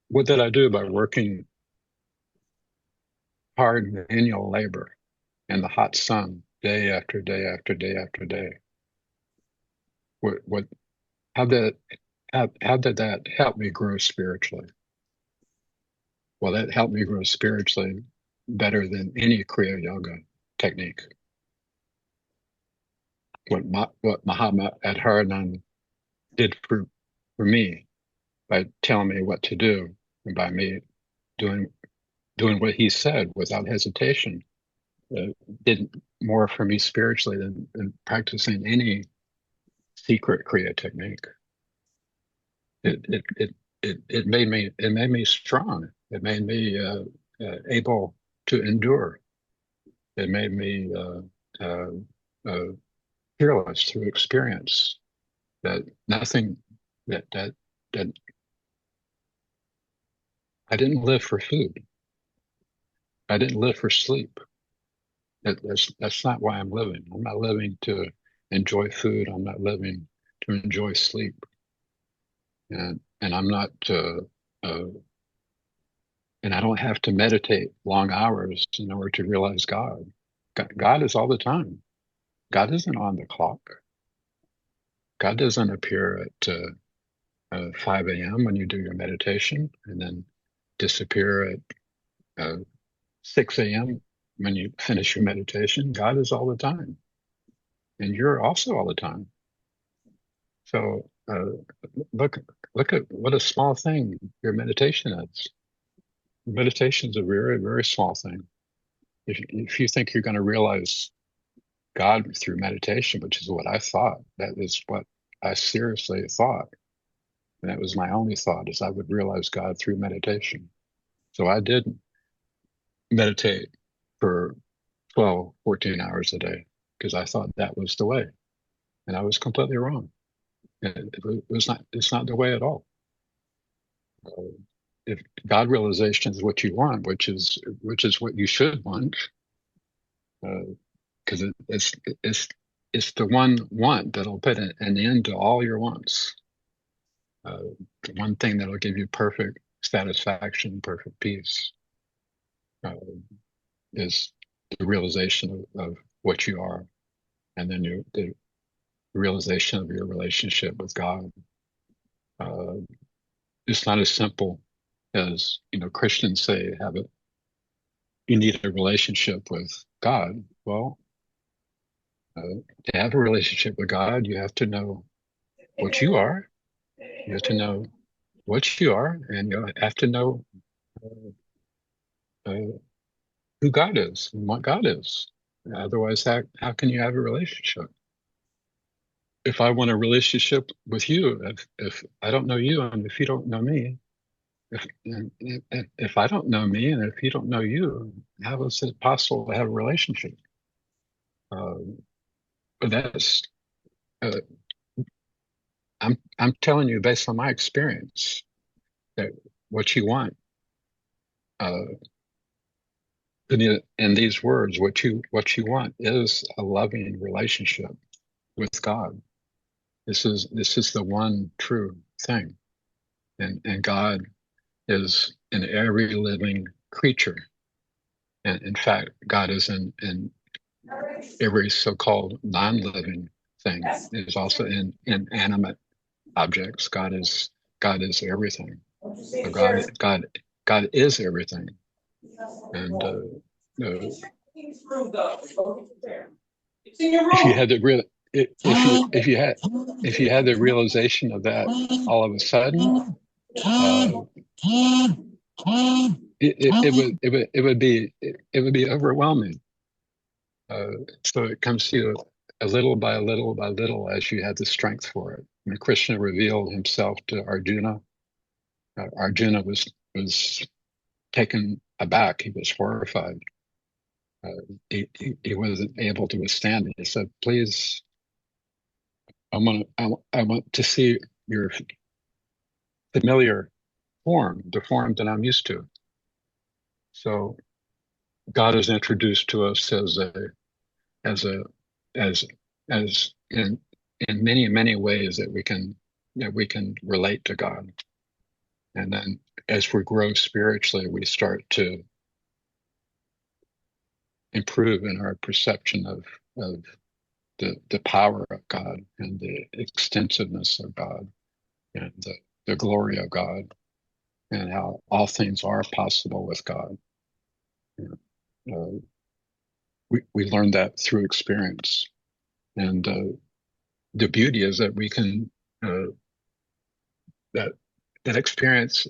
what did I do by working hard manual labor in the hot sun day after day after day after day? How did that help me grow spiritually? Well, that helped me grow spiritually better than any Kriya Yoga technique. What Mahatma Adharanand did for me by telling me what to do, and by me doing what he said without hesitation, did more for me spiritually than practicing any secret Kriya technique. It made me strong. It made me able to endure. It made me fearless through experience. That nothing that I didn't live for food. I didn't live for sleep. That's not why I'm living. I'm not living to enjoy food. I'm not living to enjoy sleep. And I'm not and I don't have to meditate long hours in order to realize God. God is all the time. God isn't on the clock. God doesn't appear at 5 a.m. when you do your meditation and then disappear at 6 a.m. when you finish your meditation. God is all the time. And you're also all the time. So look at what a small thing your meditation is. Meditation is a very, very small thing. If you think you're going to realize God through meditation, which is what I thought, that is what I seriously thought. And that was my only thought, is I would realize God through meditation. So I did meditate for 12, 14 hours a day because I thought that was the way. And I was completely wrong. It's not the way at all. If God realization is what you want, which is what you should want, because it's the one want that'll put an end to all your wants. The one thing that'll give you perfect satisfaction, perfect peace, is the realization of what you are, and then the realization of your relationship with God. It's not as simple as, Christians say, you need a relationship with God. Well, to have a relationship with God, you have to know what you are. You have to know what you are, and you have to know who God is and what God is. Otherwise, how can you have a relationship? If I want a relationship with you, if I don't know you and if you don't know me, if I don't know me and if you don't know you, how is it possible to have a relationship? But that's I'm telling you based on my experience that what you want, in these words, what you want is a loving relationship with God. This is the one true thing, and God is in every living creature, and in fact, God is in every so-called non-living thing. Is also in inanimate objects. God is everything. So God is everything, and if you had the real if you had the realization of that all of a sudden, it would be overwhelming. So it comes to you a little by little by little as you have the strength for it. When Krishna revealed himself to Arjuna, Arjuna was taken aback. He was horrified. He wasn't able to withstand it. He said, "Please, I want to see your familiar form, the form that I'm used to." So God is introduced to us as in many ways that we can relate to God. And then as we grow spiritually, we start to improve in our perception of the power of God and the extensiveness of God and the glory of God and how all things are possible with God. We learn that through experience. And the beauty is that we can, that experience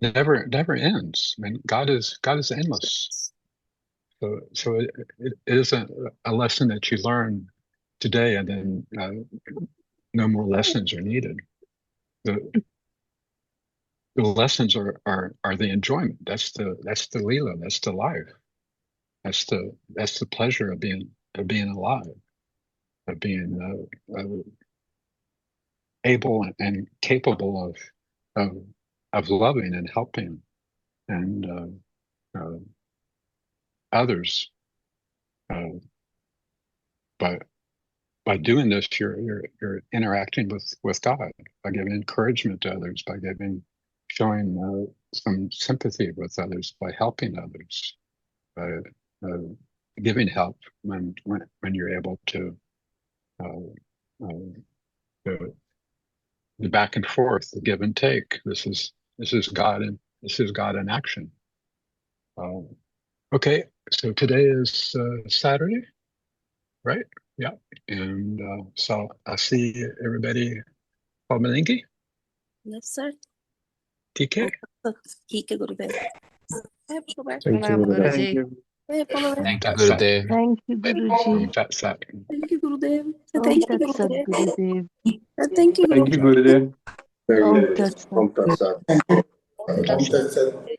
never ends. I mean, God is endless. So it isn't a lesson that you learn today and then no more lessons are needed. the lessons are the enjoyment. That's the Leela. That's the life. That's the pleasure of being alive, of being able and capable of loving and helping and others. But by doing this, you're interacting with God, by giving encouragement to others, by showing some sympathy with others, by helping others, by giving help when you're able to. The back and forth, the give and take. This is God, and this is God in action. Okay, so today is Saturday, right? Yeah, and so I see everybody. Palmalingi, Yes, sir. TK. ठीक है गुरुदेव. Pranam Guruji. Thank you, That's that. Gurudev. Thank you, Guruji. That's that. Thank you, Gurudev. Om Thank you, Tat Sat, Gurudev. Gurudev. Thank you, Thank you, Gurudev. Gurudev. Om Tat Sat. Om Tat Sat.